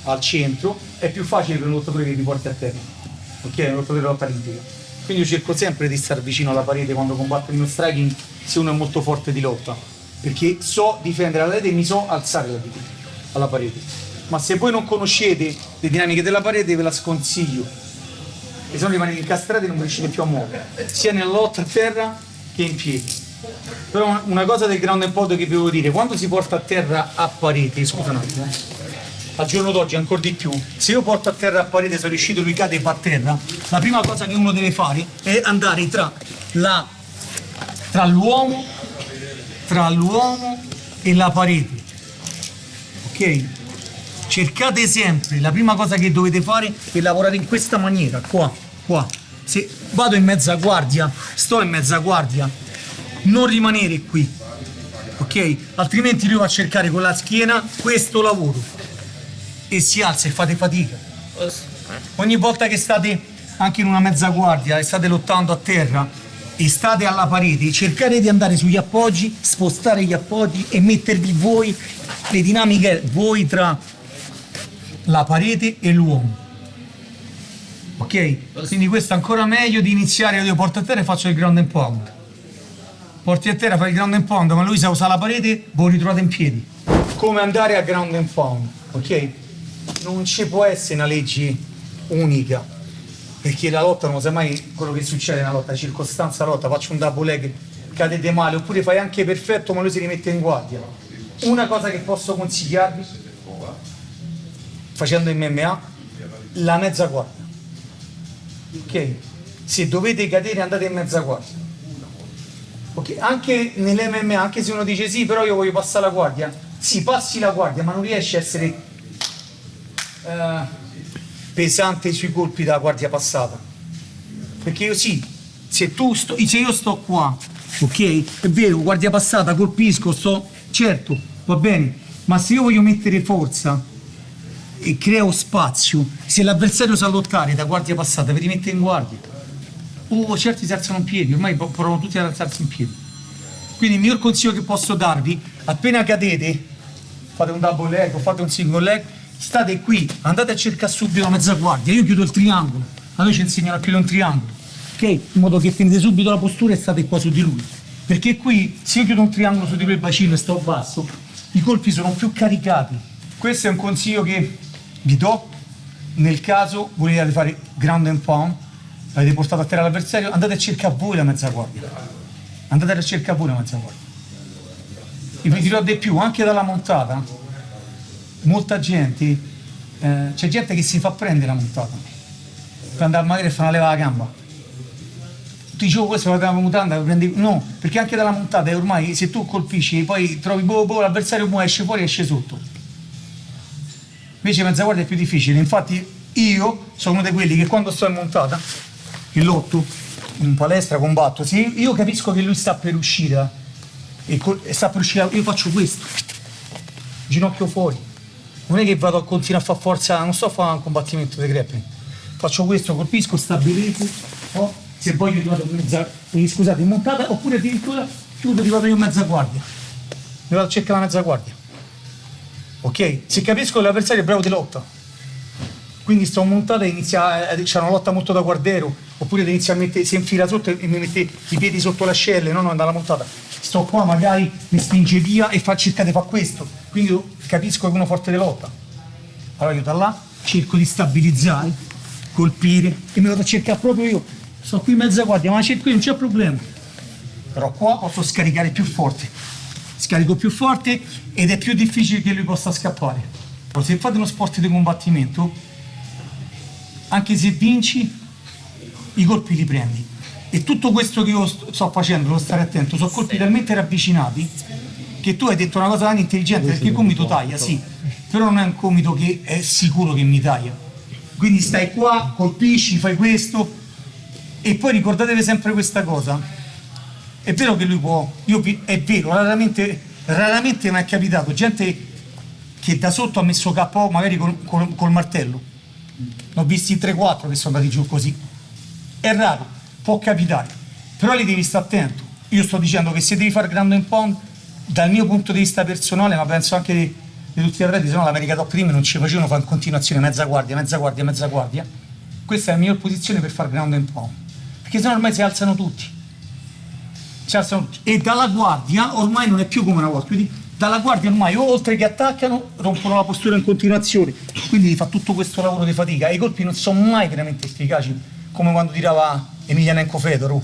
al centro, è più facile per un lottatore che mi porti a terra, ok? È un lottatore di lotta olimpica. Quindi io cerco sempre di stare vicino alla parete quando combatto il mio striking, se uno è molto forte di lotta, perché so difendere la parete e mi so alzare alla parete. Ma se voi non conoscete le dinamiche della parete ve la sconsiglio, e se no rimanete incastrati e non riuscite più a muovere, sia nella lotta a terra che in piedi. Però una cosa del ground and pound che vi devo dire, quando si porta a terra a parete, scusa un attimo, al giorno d'oggi ancora di più, se io porto a terra a parete, sono riuscito, lui cade e va a terra, la prima cosa che uno deve fare è andare tra l'uomo e la parete, ok? Cercate sempre, la prima cosa che dovete fare è lavorare in questa maniera, qua. Se vado in mezza guardia, sto in mezza guardia, non rimanere qui, ok? Altrimenti lui va a cercare con la schiena questo lavoro e si alza e fate fatica. Ogni volta che state anche in una mezza guardia e state lottando a terra e state alla parete, cercate di andare sugli appoggi, spostare gli appoggi e mettervi voi, le dinamiche voi tra la parete e l'uomo, ok? Quindi questo è ancora meglio di iniziare, io porto a terra e faccio il ground and pound, porti a terra, fai il ground and pound, ma lui sa usare la parete, voi ritrovate in piedi. Come andare a ground and pound, ok? Non ci può essere una legge unica, perché la lotta non sa mai quello che succede nella lotta, circostanza lotta, faccio un double leg, cadete male, oppure fai anche perfetto ma lui si rimette in guardia. Una cosa che posso consigliarvi facendo MMA, la mezza guardia, ok? Se dovete cadere andate in mezza guardia, ok? Anche nell'MMA, anche se uno dice sì però io voglio passare la guardia, sì, passi la guardia ma non riesci a essere pesante sui colpi della guardia passata, perché io sì, se io sto qua, ok, è vero, guardia passata, colpisco, certo, va bene, ma se io voglio mettere forza e creo spazio, se l'avversario sa lottare da guardia passata vi rimette in guardia, certi si alzano in piedi, ormai provano tutti ad alzarsi in piedi. Quindi il miglior consiglio che posso darvi, appena cadete, fate un double leg o fate un single leg, state qui, andate a cercare subito la mezza guardia, io chiudo il triangolo, a noi ci insegnano a chiudere un triangolo, ok? In modo che prendete subito la postura e state qua su di lui, perché qui se io chiudo un triangolo su di lui il bacino e sto basso, i colpi sono più caricati. Questo è un consiglio che vi do nel caso volete fare ground and pound, avete portato a terra l'avversario, andate a cercare voi la mezza guardia, andate a cercare voi la mezza guardia. E vi dirò di più, anche dalla montata, molta gente, c'è gente che si fa prendere la montata per andare magari a fare una leva alla gamba. Ti dicevo questo, la mutanda, no, perché anche dalla montata ormai se tu colpisci poi trovi l'avversario esce fuori e esce sotto. Invece mezza guardia è più difficile, infatti io sono uno di quelli che quando sto in montata, in lotto, in palestra, combatto, se io capisco che lui sta per uscire, io faccio questo, ginocchio fuori, non è che vado a continuare a fare forza, non sto a fare un combattimento di grappling. Faccio questo, colpisco, stabilizzo, se voglio ti vado in mezza, scusate, in montata, oppure addirittura chiudo, ti vado io in mezza guardia. Mi vado a cercare la mezza guardia. Ok? Se capisco che l'avversario è bravo di lotta, quindi sto montata e c'è una lotta molto da guardiero, oppure inizia a mettere, si infila sotto e mi mette i piedi sotto l'ascelle, no, dalla montata. Sto qua, magari mi spinge via e cerca di fare questo. Quindi io capisco che è uno forte di lotta. Allora io da là cerco di stabilizzare, colpire e mi vado a cercare proprio io. Sto qui in mezza guardia, ma cerco io, non c'è problema. Però qua posso scaricare più forte. Scarico più forte ed è più difficile che lui possa scappare. Poi se fate uno sport di combattimento, anche se vinci, i colpi li prendi. E tutto questo che io sto facendo, devo stare attento, sono colpi talmente ravvicinati che tu hai detto una cosa intelligente, perché il gomito taglia, sì, però non è un gomito che è sicuro che mi taglia. Quindi stai qua, colpisci, fai questo e poi ricordatevi sempre questa cosa. È vero che lui può, è vero, raramente mi è capitato gente che da sotto ha messo KO magari col martello. Ne ho visti 3-4 che sono andati giù così. È raro, può capitare, però lì devi stare attento. Io sto dicendo che se devi fare ground and pound, dal mio punto di vista personale, ma penso anche di tutti gli atleti, se no l'America Top Team non ci facevano fare in continuazione mezza guardia, mezza guardia, mezza guardia. Questa è la miglior posizione per fare ground and pound, perché sennò ormai si alzano tutti. E dalla guardia ormai non è più come una volta, quindi dalla guardia ormai oltre che attaccano rompono la postura in continuazione, quindi fa tutto questo lavoro di fatica e i colpi non sono mai veramente efficaci, come quando tirava Emelianenko Fedorov,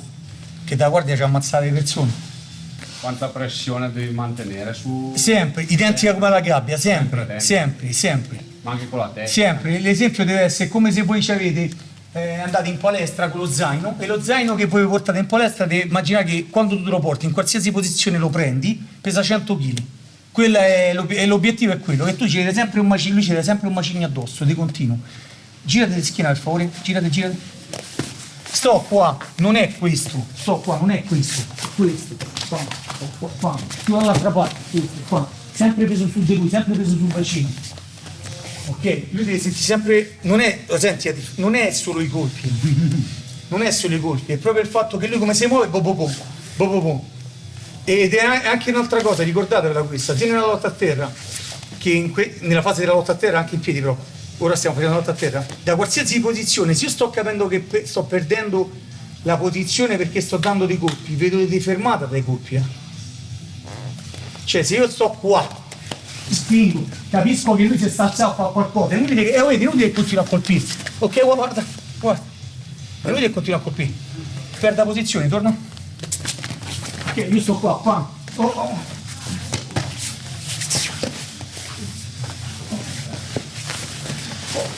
che da guardia ci ha ammazzato le persone. Quanta pressione devi mantenere su... Sempre, identica come la gabbia, sempre. Ma anche con la testa. Sempre, l'esempio deve essere come se voi ci avete andate in palestra con lo zaino e lo zaino che voi portate in palestra, immaginate che quando tu lo porti in qualsiasi posizione lo prendi, pesa 100 kg. L'obiettivo è quello, che tu ci vedi sempre un macigno, lui ci vede sempre un macigno addosso, di continuo. Girate di schiena per favore, girate. Sto qua, non è questo, questo, qua, più dall'altra parte, questo, qua, sempre preso su di lui, sempre preso sul bacino. Ok, lui deve sentire sempre, non è solo i colpi, è proprio il fatto che lui come si muove, bo. Ed è anche un'altra cosa, ricordatevela questa, sia nella lotta a terra, che nella fase della lotta a terra, anche in piedi però, ora stiamo facendo la lotta a terra, da qualsiasi posizione, se io sto capendo che sto perdendo la posizione perché sto dando dei colpi, vedo dei fermata dai colpi. Cioè se io sto qua, spingo, capisco che lui si sta alzando a fare qualcosa, è inutile che continua a colpire. Ok, guarda, è inutile che continua a colpire. Perda posizione, torno. Ok, io sto qua.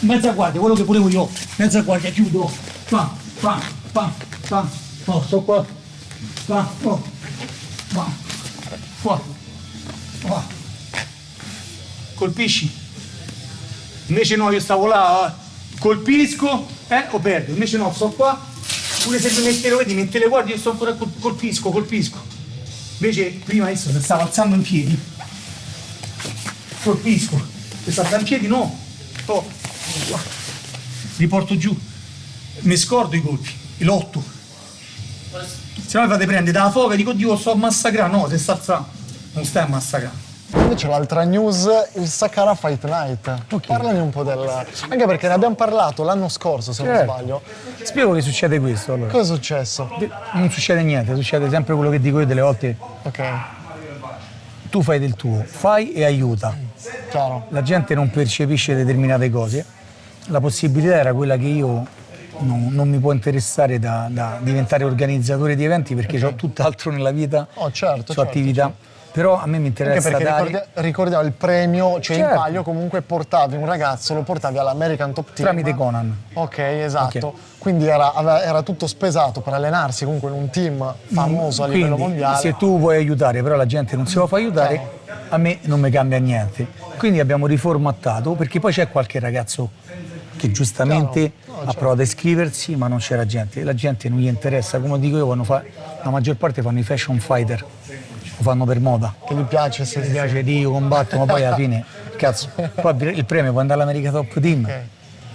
Mezza guardia, quello che volevo io, mezza guardia, chiudo. Sto qua. Qua. Colpisci. Invece no, io stavo là, colpisco, o perdo. Invece no, sto qua, pure se mi mette le guardie, io sto ancora colpisco. Invece prima adesso se stavo alzando in piedi, colpisco. Se sta alzando in piedi no. Li porto giù. Mi scordo i colpi, i lotto. Se no mi fate prendere dalla foga e dico Dio sto a massacrare. No, se sta alzando, non stai a massacrare. Invece l'altra news, il Sakara Fight Night. Parlami un po' anche perché ne abbiamo parlato l'anno scorso, se non sbaglio. Spiego che succede questo allora. Cosa è successo? Non succede niente, succede sempre quello che dico io delle volte. Ok. Tu fai del tuo, fai e aiuta. Chiaro. La gente non percepisce determinate cose. La possibilità era quella che io non mi può interessare da diventare organizzatore di eventi perché ho tutt'altro nella vita, certo, attività. Certo. Però a me mi interessa anche perché ricordiamo il premio, cioè in palio comunque portavi un ragazzo, lo portavi all'American Top Team. Tramite Conan. Ok, esatto. Okay. Quindi era tutto spesato per allenarsi comunque in un team famoso a livello mondiale. Se tu vuoi aiutare, però la gente non si può far aiutare, a me non mi cambia niente. Quindi abbiamo riformattato, perché poi c'è qualche ragazzo che giustamente ha provato a iscriversi, ma non c'era gente. La gente non gli interessa, come dico io, la maggior parte fanno i fashion fighter. Lo fanno per moda. Che gli piace, Dio combatto, ma poi alla fine cazzo. Poi il premio può andare all'America Top Team.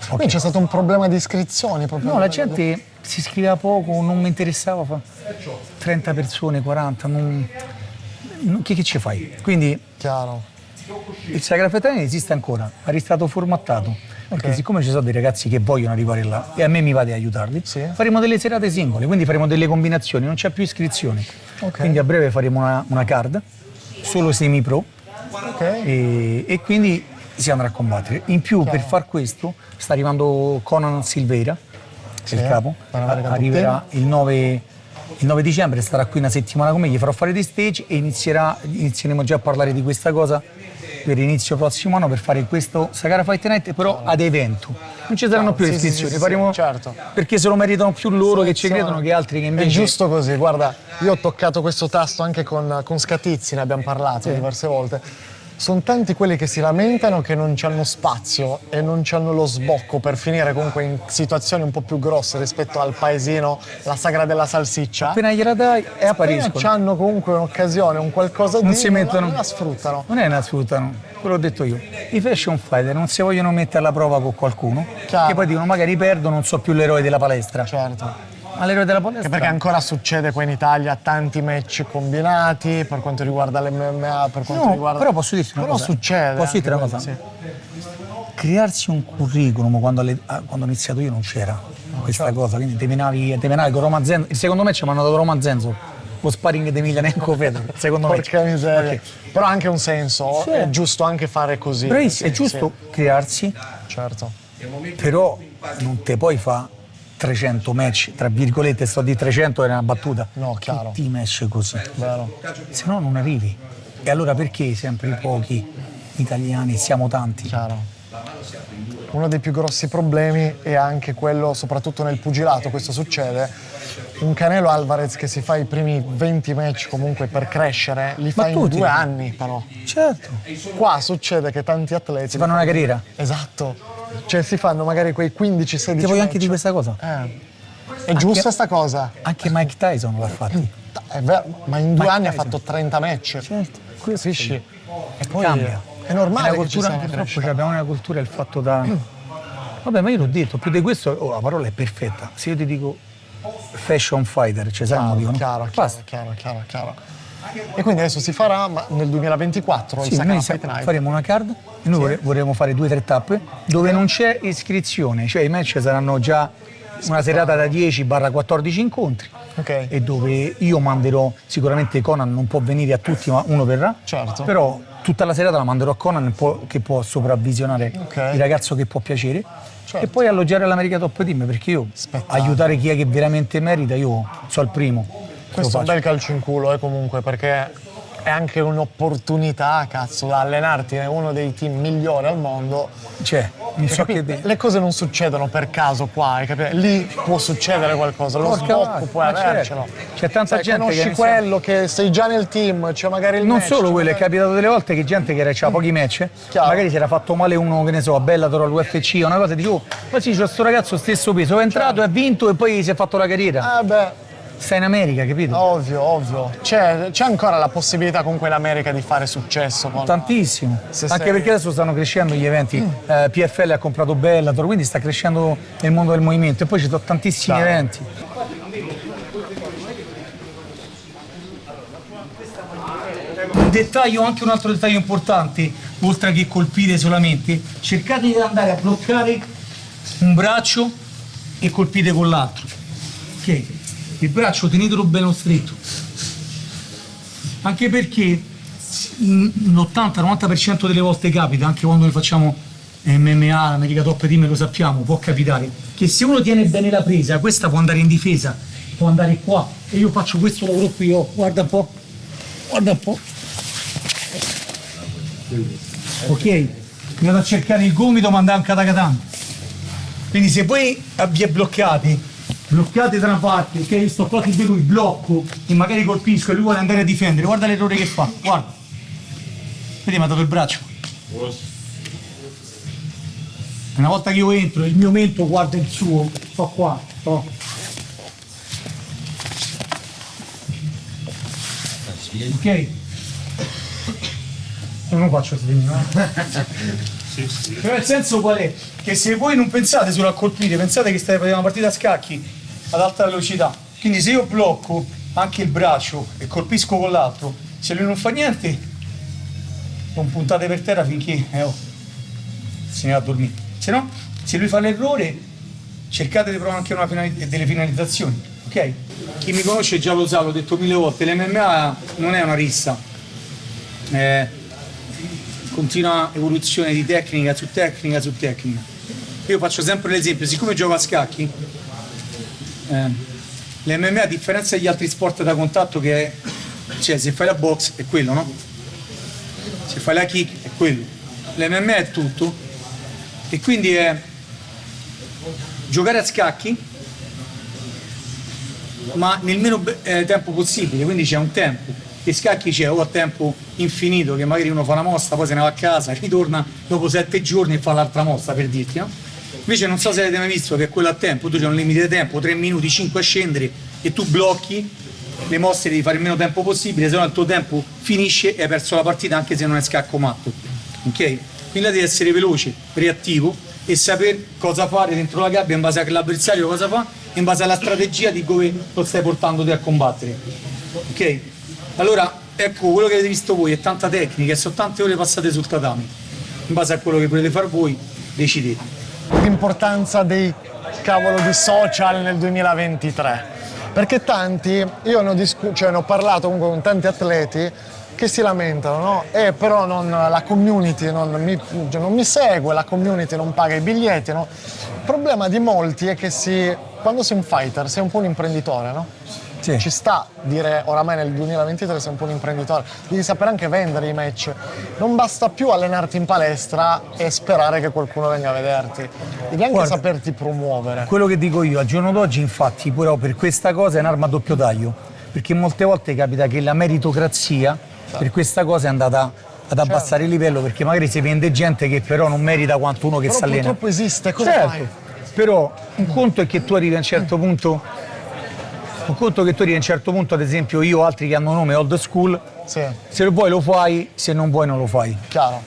Qui c'è stato un problema di iscrizioni proprio. No, la gente si iscriveva poco, non mi interessava. 30 persone, 40, che ci fai? Quindi Chiaro. il Sagrada Fraternità esiste ancora, ma è stato formattato. Perché siccome ci sono dei ragazzi che vogliono arrivare là e a me mi va di aiutarli, faremo delle serate singole, quindi faremo delle combinazioni, non c'è più iscrizioni. Quindi a breve faremo una card, solo semi-pro, e quindi si andrà a combattere. In più, per far questo, sta arrivando Conan Silveira, che è il capo, arriverà il 9 dicembre, starà qui una settimana con me, gli farò fare dei stage e inizieremo già a parlare di questa cosa per inizio prossimo anno, per fare questo Sagrada Fight Night, però ad evento. Non ci saranno più restrizioni, faremo perché se lo meritano più loro che ci credono che altri che invece... È giusto così, guarda, io ho toccato questo tasto anche con Scatizzi, ne abbiamo parlato diverse volte. Sono tanti quelli che si lamentano che non c'hanno spazio e non c'hanno lo sbocco per finire comunque in situazioni un po' più grosse rispetto al paesino, la sagra della salsiccia. Appena gliela dai e spariscono. C'hanno comunque un'occasione, un qualcosa non di... si mettono, non la sfruttano. Non è una sfruttano, quello ho detto io. I fashion fighter non si vogliono mettere alla prova con qualcuno, che poi dicono magari perdo, non so più l'eroe della palestra. Certo. Ma l'eroe della palestra... Che perché ancora succede qua in Italia tanti match combinati per quanto riguarda l'MMA, per quanto riguarda... Però posso dirti una cosa. Succede. Posso dirti una cosa? Sì. Crearsi un curriculum quando ho iniziato io non c'era questa cosa, quindi te menavi con Roma Zenzo. Il secondo match mi hanno dato Roma Zenzo, lo sparring di Emelianenko Fedor, il secondo match. Porca miseria. Però ha anche un senso, è giusto anche fare così. Bravissimo, è giusto crearsi, certo. Però non te poi fa 300 match, tra virgolette, sto di 300 era una battuta. No, chiaro. Tutti i match così. Vero. Se no non arrivi. E allora perché sempre pochi italiani, siamo tanti? Chiaro. Uno dei più grossi problemi è anche quello, soprattutto nel pugilato, questo succede. Un Canelo Alvarez che si fa i primi 20 match comunque per crescere, li fa in 2 anni però. Certo. Qua succede che tanti atleti... Si fanno una carriera. Esatto. Cioè si fanno magari quei 15-16 Ti voglio anche di questa cosa. È giusta sta cosa. Anche Mike Tyson l'ha fatto. È vero, ma in 2 anni ha fatto 30 match. Certo. Capisci? E poi cambia. È normale la che ci cultura, sia purtroppo abbiamo una cultura, il fatto da... Vabbè, ma io l'ho detto, più di questo, la parola è perfetta. Se io ti dico fashion fighter, ci sarà un motivo, no? Chiaro. E quindi adesso si farà, ma nel 2024 il Sagrada Fight Night. Faremo una card e noi vorremmo fare 2 o 3 tappe dove non c'è iscrizione, cioè i match saranno già una serata da 10-14 incontri e dove io manderò, sicuramente Conan non può venire a tutti ma uno verrà, però tutta la serata la manderò a Conan che può sopravvisionare il ragazzo che può piacere e poi alloggiare all'America Top Team, perché io aiutare chi è che veramente merita, io so il primo. Questo è un bel calcio in culo comunque, perché è anche un'opportunità, cazzo, da allenarti in uno dei team migliori al mondo. Cioè, le cose non succedono per caso qua, lì può succedere qualcosa, lo sbocco puoi avercelo. C'è tanta gente conosci quello che sei già nel team, c'è magari il non match, solo quello, è capitato delle volte che gente che c'ha pochi match, magari si era fatto male uno, che ne so, a Bellator all'UFC, una cosa, dico, ma sì, c'è sto ragazzo stesso peso, è entrato, ha vinto e poi si è fatto la carriera. Stai in America, capito? Ovvio. C'è ancora la possibilità comunque in America di fare successo. Tantissimo. Anche perché adesso stanno crescendo gli eventi. PFL ha comprato Bellator, quindi sta crescendo il mondo del movimento. E poi ci sono tantissimi eventi. Un dettaglio, anche un altro dettaglio importante, oltre a che colpite solamente, cercate di andare a bloccare un braccio e colpite con l'altro. Ok? Il braccio tenetelo bello stretto, anche perché l'80-90% delle volte capita, anche quando noi facciamo MMA, America Top Team, lo sappiamo, può capitare che se uno tiene bene la presa, questa può andare in difesa, può andare qua, e io faccio questo lavoro qui, guarda un po', ok? Vado a cercare il gomito, ma andare anche da katana. Quindi se voi vi bloccate da una parte, ok? Io sto qua che lui blocco e magari colpisco e lui vuole andare a difendere, guarda l'errore che fa, guarda. Vedi, mi ha dato il braccio. Una volta che io entro, il mio mento guarda il suo, sto qua, ok? Non lo faccio segni, no? Però il senso qual è? Che se voi non pensate solo a colpire, pensate che state facendo una partita a scacchi ad alta velocità. Quindi se io blocco anche il braccio e colpisco con l'altro, se lui non fa niente, non puntate per terra finché se ne va a dormire. Se no, se lui fa l'errore, cercate di provare anche delle finalizzazioni, ok? Chi mi conosce già lo sa, l'ho detto 1000 volte, l'MMA non è una rissa, continua evoluzione di tecnica su tecnica su tecnica. Io faccio sempre l'esempio, siccome gioco a scacchi, l'MMA a differenza degli altri sport da contatto che è, cioè se fai la box è quello, no? Se fai la kick è quello. L'MMA è tutto e quindi è giocare a scacchi ma nel meno tempo possibile, quindi c'è un tempo. E scacchi c'è o a tempo infinito che magari uno fa una mossa, poi se ne va a casa, ritorna dopo 7 giorni e fa l'altra mossa, per dirti, no? Invece non so se avete mai visto che quello a tempo, tu c'è un limite di tempo, 3 minuti, 5 a scendere e tu blocchi le mosse, devi fare il meno tempo possibile, se no il tuo tempo finisce e hai perso la partita anche se non è scacco matto, ok? Quindi devi essere veloce, reattivo e sapere cosa fare dentro la gabbia in base all'avversario cosa fa, in base alla strategia di dove lo stai portando te a combattere, ok? Allora, ecco, quello che avete visto voi è tanta tecnica e sono tante ore passate sul tatami. In base a quello che volete fare voi, decidete. L'importanza dei cavolo di social nel 2023. Perché tanti, io ne ho parlato comunque con tanti atleti che si lamentano, no? Però la community non mi segue, la community non paga i biglietti, no? Il problema di molti è che quando sei un fighter sei un po' un imprenditore, no? Sì. Ci sta dire oramai nel 2023 sei un po' un imprenditore, devi sapere anche vendere i match, non basta più allenarti in palestra e sperare che qualcuno venga a vederti, devi anche saperti promuovere. Quello che dico io al giorno d'oggi infatti però per questa cosa è un'arma a doppio taglio, perché molte volte capita che la meritocrazia per questa cosa è andata ad abbassare il livello, perché magari si vende gente che però non merita quanto uno che si allena. Purtroppo esiste, cosa fai? Però un conto è che tu arrivi a un certo punto. Un conto che tu arrivi a un certo punto, ad esempio io o altri che hanno nome old school, se lo vuoi lo fai, se non vuoi non lo fai. Chiaro.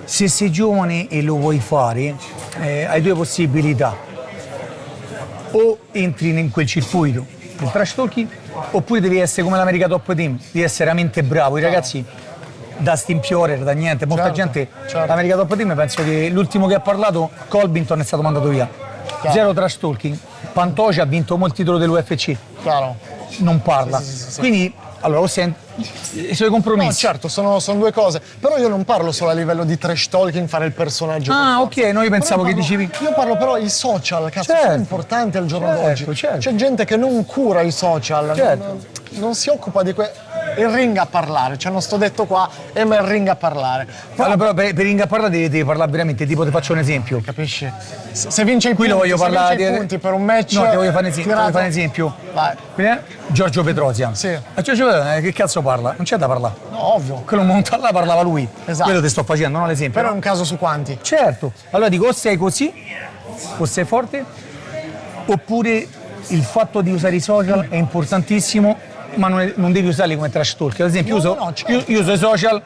Se sei giovane e lo vuoi fare, hai due possibilità. O entri in quel circuito del trash talking, oppure devi essere come l'America Top Team, devi essere veramente bravo. I ragazzi da stimpiore, da niente, molta gente, l'America Top Team, penso che l'ultimo che ha parlato, Colbington, è stato mandato via. Zero trash talking. Pantoja ha vinto molti titoli dell'UFC. Chiaro. Non parla. Sì. Quindi, allora, i suoi compromessi. No, certo, sono due cose. Però io non parlo solo a livello di trash talking, fare il personaggio. Ah, ok, no, io pensavo che dicevi. Io parlo però i social, cazzo, sono importanti al giorno d'oggi. C'è gente che non cura i social, non si occupa di il ring a parlare, ci hanno sto detto qua, ma il ring a parlare. Allora, però per ring a parlare devi parlare veramente, tipo ti faccio un esempio. Capisci? Se vince i punti, voglio parlare i punti per un match. No, ti voglio fare un esempio. Vai. Giorgio Petrosian. Sì. Giorgio Petrosian, che cazzo parla? Non c'è da parlare. No, ovvio. Quello monta là parlava lui. Esatto. Quello ti sto facendo, no? L'esempio. Però è un caso su quanti? Certo. Allora dico, o sei così, o sei forte, oppure il fatto di usare i social è importantissimo, ma non devi usarli come trash talk. Ad esempio, io uso i social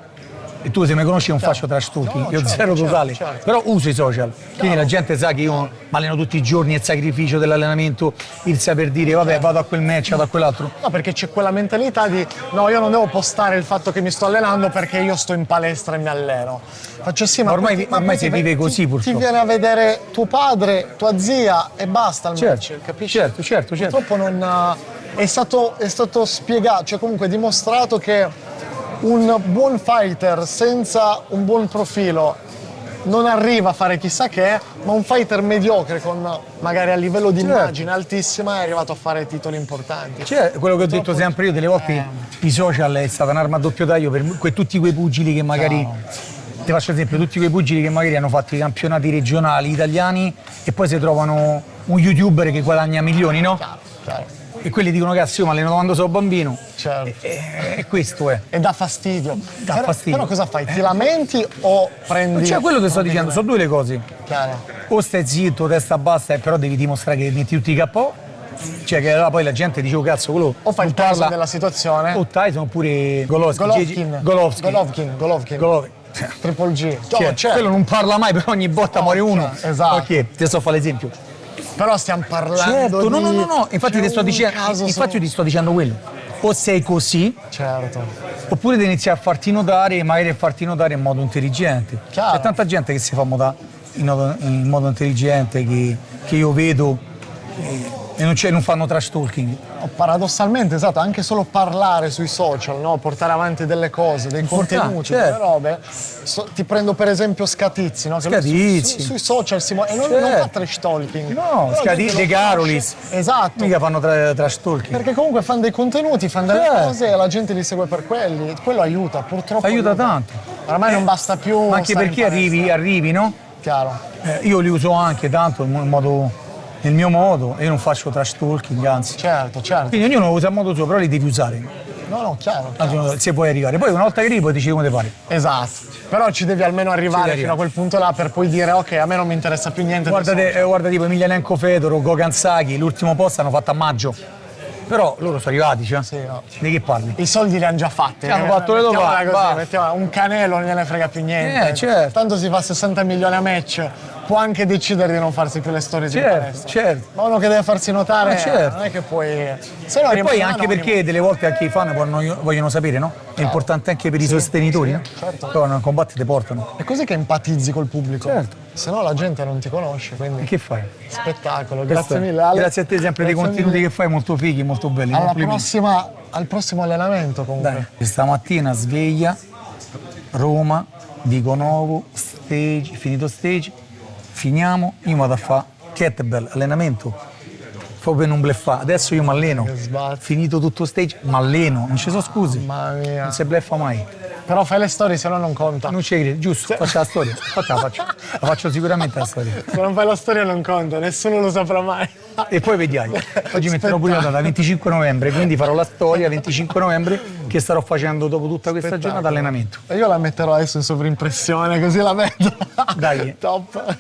e tu se mi conosci non faccio trash talking, io zero totale, però uso i social, quindi la gente sa che io mi alleno tutti i giorni, il sacrificio dell'allenamento, il saper dire vabbè vado a quel match, vado a quell'altro. No, perché c'è quella mentalità di no, io non devo postare il fatto che mi sto allenando perché io sto in palestra e mi alleno. Faccio sì, ma ormai si vive così purtroppo. Ti viene a vedere tuo padre, tua zia e basta il match, capisci? Certo. Purtroppo non è stato spiegato, cioè comunque dimostrato che un buon fighter senza un buon profilo non arriva a fare chissà che, ma un fighter mediocre con magari a livello di immagine altissima è arrivato a fare titoli importanti. Quello che ho detto sempre io delle volte, i social è stata un'arma a doppio taglio per tutti quei pugili che magari, ti faccio esempio, tutti quei pugili che magari hanno fatto i campionati regionali italiani e poi si trovano un youtuber che guadagna milioni, no? Chiaro. E quelli dicono cazzo io mi alleno quando sono bambino. Certo. E questo è. E dà fastidio. Però cosa fai? Ti lamenti o prendi... Cioè quello che sto dicendo, sono due le cose. Chiaro. O stai zitto, testa bassa, però devi dimostrare che metti tutti i KO. Cioè che allora poi la gente dice oh cazzo quello... O fai il Tyson della situazione. O Tyson oppure Golovkin. Triple G. No, certo. Quello non parla mai, però ogni botta muore uno. Esatto. Ok, ti sto a fare l'esempio. Però stiamo parlando Certo, no. Infatti, c'è ti sto un dicendo, caso infatti io ti sto dicendo quello. O sei così, Certo. oppure devi iniziare a farti notare e magari a farti notare in modo intelligente. Chiaro. C'è tanta gente che si fa notare in modo intelligente che io vedo e non fanno trash talking. Paradossalmente, esatto, anche solo parlare sui social, no? Portare avanti delle cose, dei contenuti, certo. delle robe. Ti prendo per esempio Scatizzi, no? Che lui Scatizzi. sui social si muove e non fa trash talking. No, Però Scatizzi, gente De lo Carolis. conosce. Esatto. Mica fanno trash talking. Perché comunque fanno dei contenuti, fanno delle Certo. cose e la gente li segue per quelli. Quello aiuta, purtroppo. Aiuta tanto. Oramai non basta più. Ma anche stare in perché palestra. arrivi, no? Chiaro. Io li uso anche tanto nel mio modo, e io non faccio trash talking, anzi. Certo. Quindi ognuno lo usa a modo suo, però li devi usare. No, chiaro. Se puoi arrivare. Poi una volta che arrivi poi decidi come ti pare. Esatto. Però ci devi almeno arrivare devi fino a quel punto là per poi dire ok, a me non mi interessa più niente. Guarda tipo Emelianenko Fedor, Gogan Saki, l'ultimo post hanno fatto a maggio. Però loro sono arrivati, cioè. Sì, no. Di che parli? I soldi li hanno già fatti. Hanno fatto le domande, Mettiamola, un Canelo non gliene frega più niente. Certo. Tanto si fa 60 milioni a match, può anche decidere di non farsi più le storie di palestra. Certo. Ma uno che deve farsi notare, certo. non è che puoi. Se no E rimane poi anche anonimo. perché delle volte anche i fan vogliono sapere, no? È importante anche per i sostenitori, no? Certo. Però non combatti ti portano. È così che empatizzi col pubblico. Certo. Se no la gente non ti conosce, quindi. E che fai? Spettacolo, Questo grazie è. mille Ale. Grazie a te sempre dei Grazie contenuti mille. che fai molto fighi, molto belli. Al prossimo allenamento comunque. Dai. Stamattina sveglia, Roma, Vigonovo, stage, finito stage, finiamo, io vado a fare kettlebell, allenamento. Proprio per non bleffare. Adesso io mi alleno. Finito tutto stage, mi alleno. Non ci sono scuse. Mamma mia. Non si bleffa mai. Però fai le storie, se no non conta. Non ci credi, giusto, faccio la storia. Infatti la faccio. La faccio sicuramente la storia. Se non fai la storia non conta, nessuno lo saprà mai. E poi vediamo. Oggi metterò pure la data 25 novembre, quindi farò la storia 25 novembre che starò facendo dopo tutta questa giornata allenamento. E io la metterò adesso in sovrimpressione, così la vedo. Dai. Top.